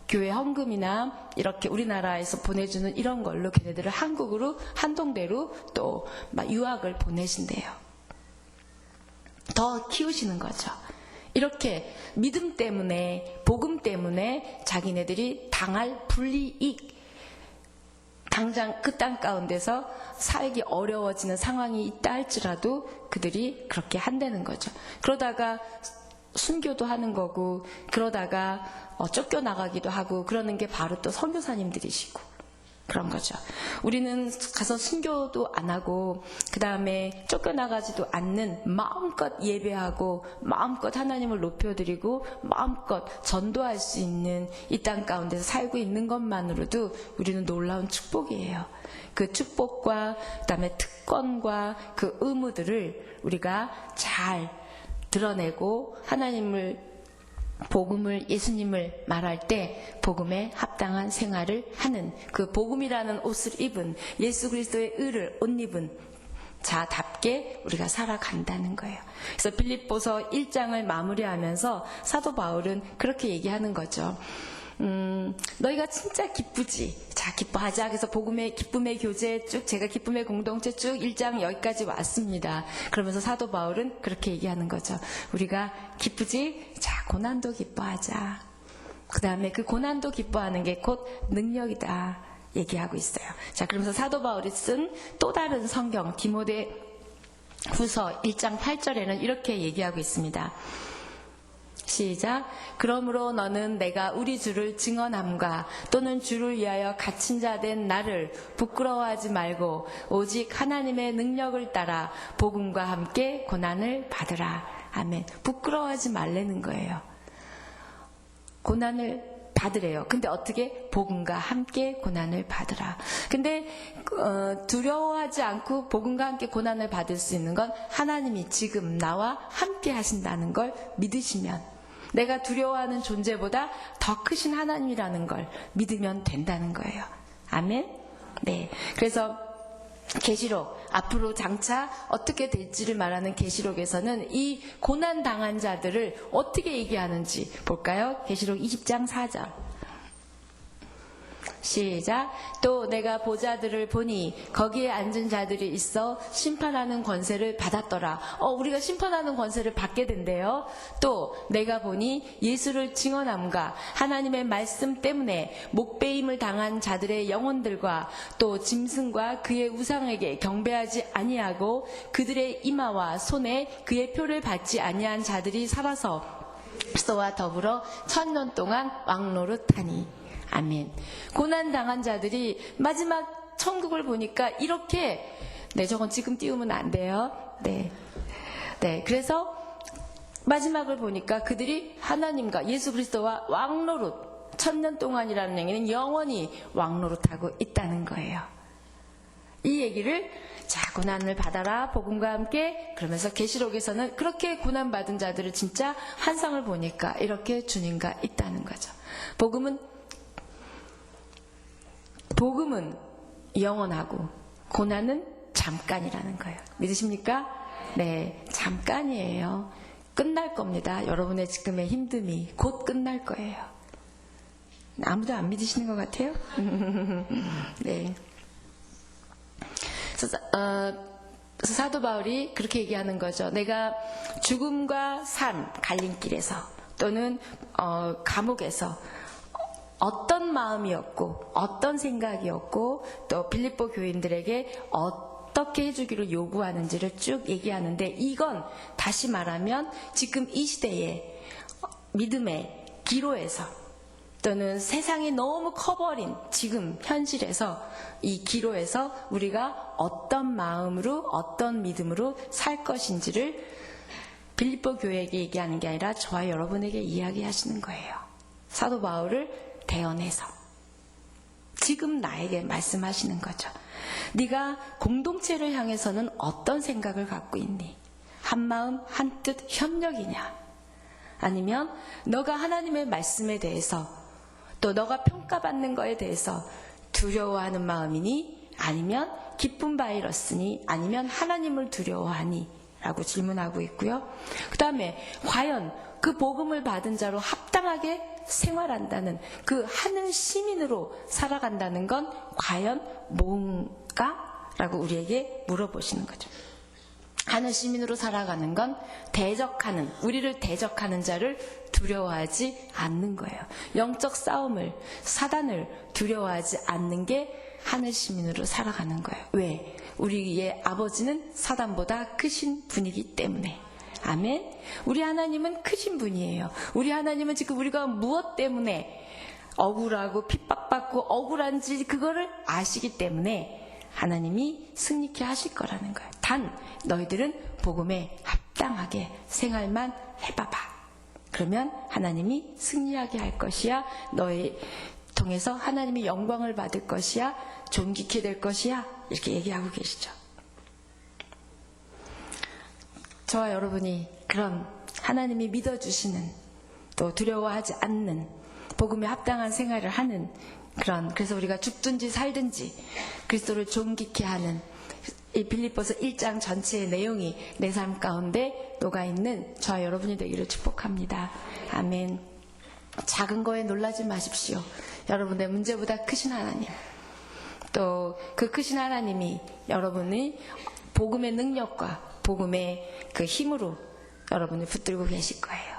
교회 헌금이나 이렇게 우리나라에서 보내주는 이런 걸로 걔네들을 한국으로 한동대로 또 막 유학을 보내신대요. 더 키우시는 거죠. 이렇게 믿음 때문에 복음 때문에 자기네들이 당할 불이익 당장 그 땅 가운데서 살기 어려워지는 상황이 있다 할지라도 그들이 그렇게 한다는 거죠. 그러다가 순교도 하는 거고 그러다가 쫓겨나가기도 하고 그러는 게 바로 또 선교사님들이시고 그런 거죠. 우리는 가서 순교도 안 하고 그 다음에 쫓겨나가지도 않는 마음껏 예배하고 마음껏 하나님을 높여드리고 마음껏 전도할 수 있는 이 땅 가운데서 살고 있는 것만으로도 우리는 놀라운 축복이에요. 그 축복과 그 다음에 특권과 그 의무들을 우리가 잘 드러내고 하나님을 복음을 예수님을 말할 때 복음에 합당한 생활을 하는 그 복음이라는 옷을 입은 예수 그리스도의 의를 옷 입은 자답게 우리가 살아간다는 거예요. 그래서 빌립보서 1장을 마무리하면서 사도 바울은 그렇게 얘기하는 거죠. 너희가 진짜 기쁘지? 자, 기뻐하자. 그래서 복음의 기쁨의 교제 쭉, 제가 기쁨의 공동체 쭉 1장 여기까지 왔습니다. 그러면서 사도 바울은 그렇게 얘기하는 거죠. 우리가 기쁘지? 자, 고난도 기뻐하자. 그 다음에 그 고난도 기뻐하는 게 곧 능력이다 얘기하고 있어요. 자, 그러면서 사도 바울이 쓴 또 다른 성경 디모데 후서 1장 8절에는 이렇게 얘기하고 있습니다. 시작. 그러므로 너는 내가 우리 주를 증언함과 또는 주를 위하여 갇힌 자 된 나를 부끄러워하지 말고 오직 하나님의 능력을 따라 복음과 함께 고난을 받으라. 아멘. 부끄러워하지 말라는 거예요. 고난을 받으래요. 근데 어떻게? 복음과 함께 고난을 받으라. 근데 두려워하지 않고 복음과 함께 고난을 받을 수 있는 건 하나님이 지금 나와 함께 하신다는 걸 믿으시면, 내가 두려워하는 존재보다 더 크신 하나님이라는 걸 믿으면 된다는 거예요. 아멘? 네. 그래서 계시록, 앞으로 장차 어떻게 될지를 말하는 계시록에서는 이 고난 당한 자들을 어떻게 얘기하는지 볼까요? 계시록 20장 4절. 시작. 또 내가 보자들을 보니 거기에 앉은 자들이 있어 심판하는 권세를 받았더라. 우리가 심판하는 권세를 받게 된대요. 또 내가 보니 예수를 증언함과 하나님의 말씀 때문에 목배임을 당한 자들의 영혼들과 또 짐승과 그의 우상에게 경배하지 아니하고 그들의 이마와 손에 그의 표를 받지 아니한 자들이 살아서 그리스도와 더불어 1000년 동안 왕노릇하니. 아멘. 고난 당한 자들이 마지막 천국을 보니까 이렇게, 네, 저건 지금 띄우면 안 돼요. 네. 네. 그래서 마지막을 보니까 그들이 하나님과 예수 그리스도와 왕노릇, 1000년 동안이라는 얘기는 영원히 왕노릇하고 있다는 거예요. 이 얘기를, 자, 고난을 받아라, 복음과 함께. 그러면서 계시록에서는 그렇게 고난받은 자들을 진짜 환상을 보니까 이렇게 주님과 있다는 거죠. 복음은 영원하고 고난은 잠깐이라는 거예요. 믿으십니까? 네, 잠깐이에요. 끝날 겁니다. 여러분의 지금의 힘듦이 곧 끝날 거예요. 아무도 안 믿으시는 것 같아요? 네. 그래서 사도 바울이 그렇게 얘기하는 거죠. 내가 죽음과 삶, 갈림길에서 또는 감옥에서 어떤 마음이었고 어떤 생각이었고 또 빌립보 교인들에게 어떻게 해주기를 요구하는지를 쭉 얘기하는데, 이건 다시 말하면 지금 이 시대의 믿음의 기로에서 또는 세상이 너무 커버린 지금 현실에서, 이 기로에서 우리가 어떤 마음으로 어떤 믿음으로 살 것인지를 빌립보 교회에게 얘기하는 게 아니라 저와 여러분에게 이야기하시는 거예요. 사도 바울을 대언해서 지금 나에게 말씀하시는 거죠. 네가 공동체를 향해서는 어떤 생각을 갖고 있니? 한마음 한뜻 협력이냐? 아니면 너가 하나님의 말씀에 대해서 또 너가 평가받는 거에 대해서 두려워하는 마음이니? 아니면 기쁨 바이러스니? 아니면 하나님을 두려워하니? 라고 질문하고 있고요. 그 다음에 과연 그 복음을 받은 자로 합당하게 생활한다는, 그 하늘 시민으로 살아간다는 건 과연 뭔가? 라고 우리에게 물어보시는 거죠. 하늘 시민으로 살아가는 건 대적하는, 우리를 대적하는 자를 두려워하지 않는 거예요. 영적 싸움을, 사단을 두려워하지 않는 게 하늘 시민으로 살아가는 거예요. 왜? 우리의 아버지는 사단보다 크신 분이기 때문에. 아멘. 우리 하나님은 크신 분이에요. 우리 하나님은 지금 우리가 무엇 때문에 억울하고 핍박받고 억울한지 그거를 아시기 때문에 하나님이 승리케 하실 거라는 거예요. 단 너희들은 복음에 합당하게 생활만 해봐봐. 그러면 하나님이 승리하게 할 것이야. 너희 통해서 하나님이 영광을 받을 것이야. 존귀케 될 것이야. 이렇게 얘기하고 계시죠. 저와 여러분이 그런 하나님이 믿어주시는, 또 두려워하지 않는 복음에 합당한 생활을 하는 그래서 우리가 죽든지 살든지 그리스도를 존귀케 하는 이 빌립보서 1장 전체의 내용이 내 삶 가운데 녹아있는 저와 여러분이 되기를 축복합니다. 아멘. 작은 거에 놀라지 마십시오. 여러분의 문제보다 크신 하나님, 또 그 크신 하나님이 여러분이 복음의 능력과 복음의 그 힘으로 여러분을 붙들고 계실 거예요.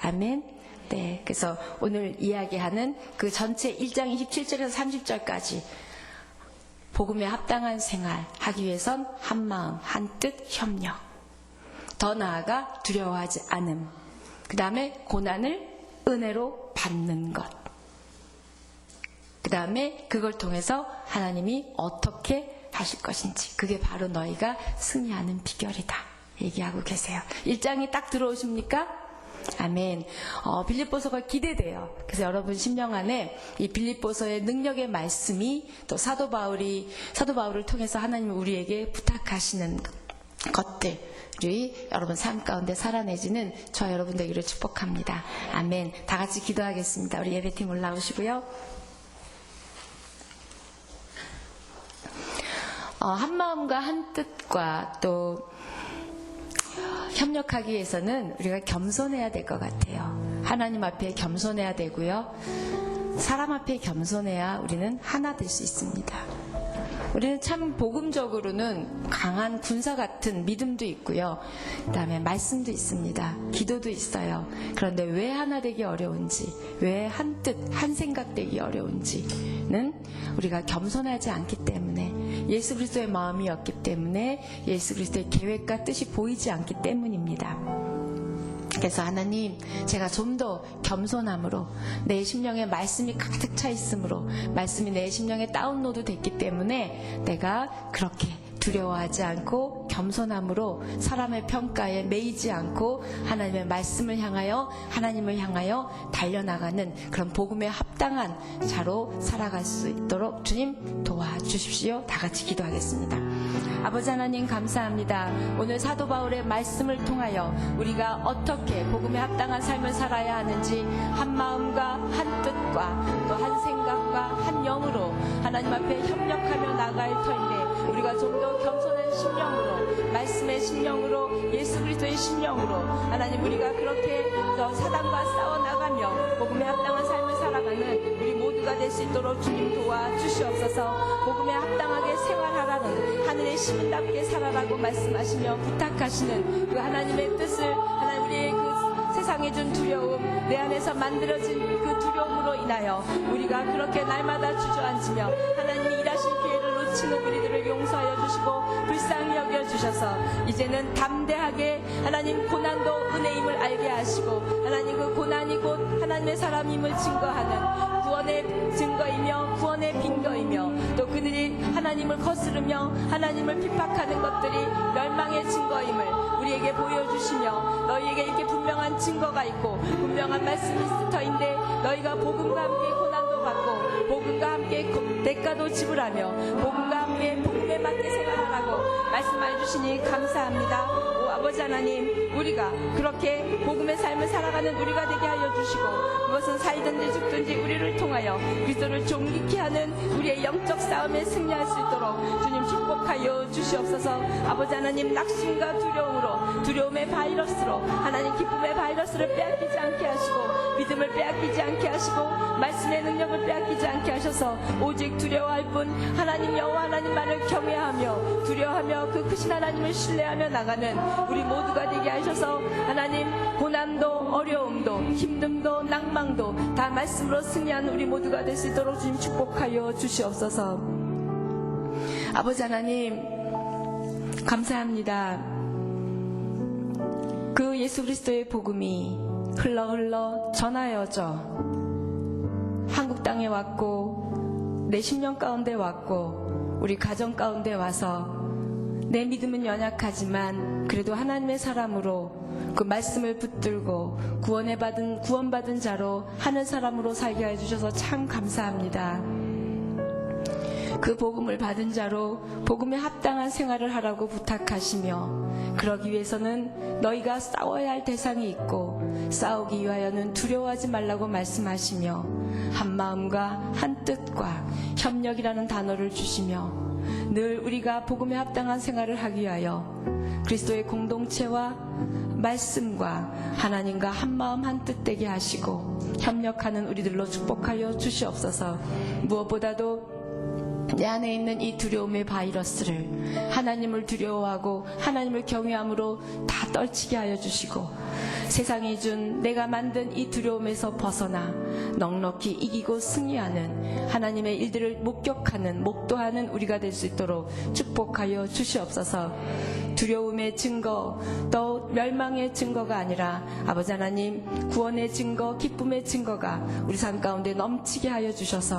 아멘. 네, 그래서 오늘 이야기하는 그 전체 1장 27절에서 30절까지 복음에 합당한 생활 하기 위해선 한 마음, 한 뜻, 협력. 더 나아가 두려워하지 않음. 그 다음에 고난을 은혜로 받는 것. 그 다음에 그걸 통해서 하나님이 어떻게 하실 것인지. 그게 바로 너희가 승리하는 비결이다. 얘기하고 계세요. 1장이 딱 들어오십니까? 아멘. 빌립보서가 기대돼요. 그래서 여러분 심령 안에 이 빌립보서의 능력의 말씀이 또 사도 바울을 통해서 하나님이 우리에게 부탁하시는 것들이 여러분 삶 가운데 살아내지는 저 여러분 되기를 축복합니다. 아멘. 다 같이 기도하겠습니다. 우리 예배팀 올라오시고요. 한 마음과 한 뜻과 또 협력하기 위해서는 우리가 겸손해야 될 것 같아요. 하나님 앞에 겸손해야 되고요. 사람 앞에 겸손해야 우리는 하나 될 수 있습니다. 우리는 참 복음적으로는 강한 군사 같은 믿음도 있고요. 그 다음에 말씀도 있습니다. 기도도 있어요. 그런데 왜 하나 되기 어려운지, 왜 한 뜻, 한 생각 되기 어려운지는 우리가 겸손하지 않기 때문에, 예수 그리스도의 마음이었기 때문에, 예수 그리스도의 계획과 뜻이 보이지 않기 때문입니다. 그래서 하나님, 제가 좀 더 겸손함으로 내 심령에 말씀이 가득 차 있으므로 말씀이 내 심령에 다운로드 됐기 때문에 내가 그렇게 두려워하지 않고 겸손함으로 사람의 평가에 매이지 않고 하나님의 말씀을 향하여 하나님을 향하여 달려나가는 그런 복음에 합당한 자로 살아갈 수 있도록 주님 도와주십시오. 다 같이 기도하겠습니다. 아버지 하나님 감사합니다. 오늘 사도 바울의 말씀을 통하여 우리가 어떻게 복음에 합당한 삶을 살아야 하는지 한 마음과 한 뜻과 또 한 생각과 한 영으로 하나님 앞에 협력하며 나갈 터인데 우리가 좀 더 겸손한 심령으로 말씀의 심령으로 예수 그리스도의 심령으로 하나님 우리가 그렇게 더 사단과 싸워나가며 복음에 합당한 삶을 살아가는 우리 모두가 될 수 있도록 주님 도와주시옵소서. 복음에 합당하게 생활하라는 하늘의 시민답게 살아라고 말씀하시며 부탁하시는 그 하나님의 뜻을 하나님 우리의 그 세상에 준 두려움 내 안에서 만들어진 그 두려움으로 인하여 우리가 그렇게 날마다 주저앉으며 하나님이 일하실 기회를 놓치는 우리들을 용서하여 주시고 불쌍히 여겨주셔서 이제는 담대하게 하나님 고난도 은혜임을 알게 하시고 하나님 그 고난이 곧 하나님의 사람임을 증거하는 구원의 증거이며 구원의 빈거이며 또 그들이 하나님을 거스르며 하나님을 핍박하는 것들이 멸망의 증거임을 우리에게 보여주시며 너희에게 이렇게 분명한 증거가 있고 분명한 말씀이 있을 터인데 너희가 복음과 함께 고난도 받고 복음과 함께 대가도 지불하며 복음과 함께 복음에 맞게 생활하라고 말씀해 주시니 감사합니다. 오 아버지 하나님 우리가 그렇게 복음의 삶을 살아가는 우리가 되게 하여 주시고 그것은 살든지 죽든지 우리를 통하여 그리스도를 존귀케 하는 우리의 영적 싸움에 승리할 수 있도록 주님 축복하여 주시옵소서. 아버지 하나님 낙심과 두려움으로 두려움의 바이러스로 하나님 기쁨의 바이러스를 빼앗기지 않게 하시고 믿음을 빼앗기지 않게 하시고 말씀의 능력을 빼앗기지 않게 하셔서 오직 두려워할 뿐 하나님 여호와 하나님만을 경외하며 두려워하며 그 크신 하나님을 신뢰하며 나가는 우리 모두가 되게 하셔서 하나님 고난도 어려움도 힘듦도 낭망도 다 말씀으로 승리하는 우리 모두가 될 수 있도록 주님 축복하여 주시옵소서. 아버지 하나님 감사합니다. 그 예수 그리스도의 복음이 흘러 전하여져 한국 땅에 왔고 내 심령 가운데 왔고 우리 가정 가운데 와서 내 믿음은 연약하지만 그래도 하나님의 사람으로 그 말씀을 붙들고 구원받은 자로 하는 사람으로 살게 해주셔서 참 감사합니다. 그 복음을 받은 자로 복음에 합당한 생활을 하라고 부탁하시며, 그러기 위해서는 너희가 싸워야 할 대상이 있고 싸우기 위하여는 두려워하지 말라고 말씀하시며, 한 마음과 한 뜻과 협력이라는 단어를 주시며, 늘 우리가 복음에 합당한 생활을 하기 위하여 그리스도의 공동체와 말씀과 하나님과 한 마음 한 뜻 되게 하시고 협력하는 우리들로 축복하여 주시옵소서. 무엇보다도 내 안에 있는 이 두려움의 바이러스를 하나님을 두려워하고 하나님을 경외함으로 다 떨치게 하여 주시고, 세상이 준 내가 만든 이 두려움에서 벗어나 넉넉히 이기고 승리하는 하나님의 일들을 목격하는 목도하는 우리가 될 수 있도록 축복하여 주시옵소서. 두려움의 증거, 또 멸망의 증거가 아니라 아버지 하나님 구원의 증거, 기쁨의 증거가 우리 삶 가운데 넘치게 하여 주셔서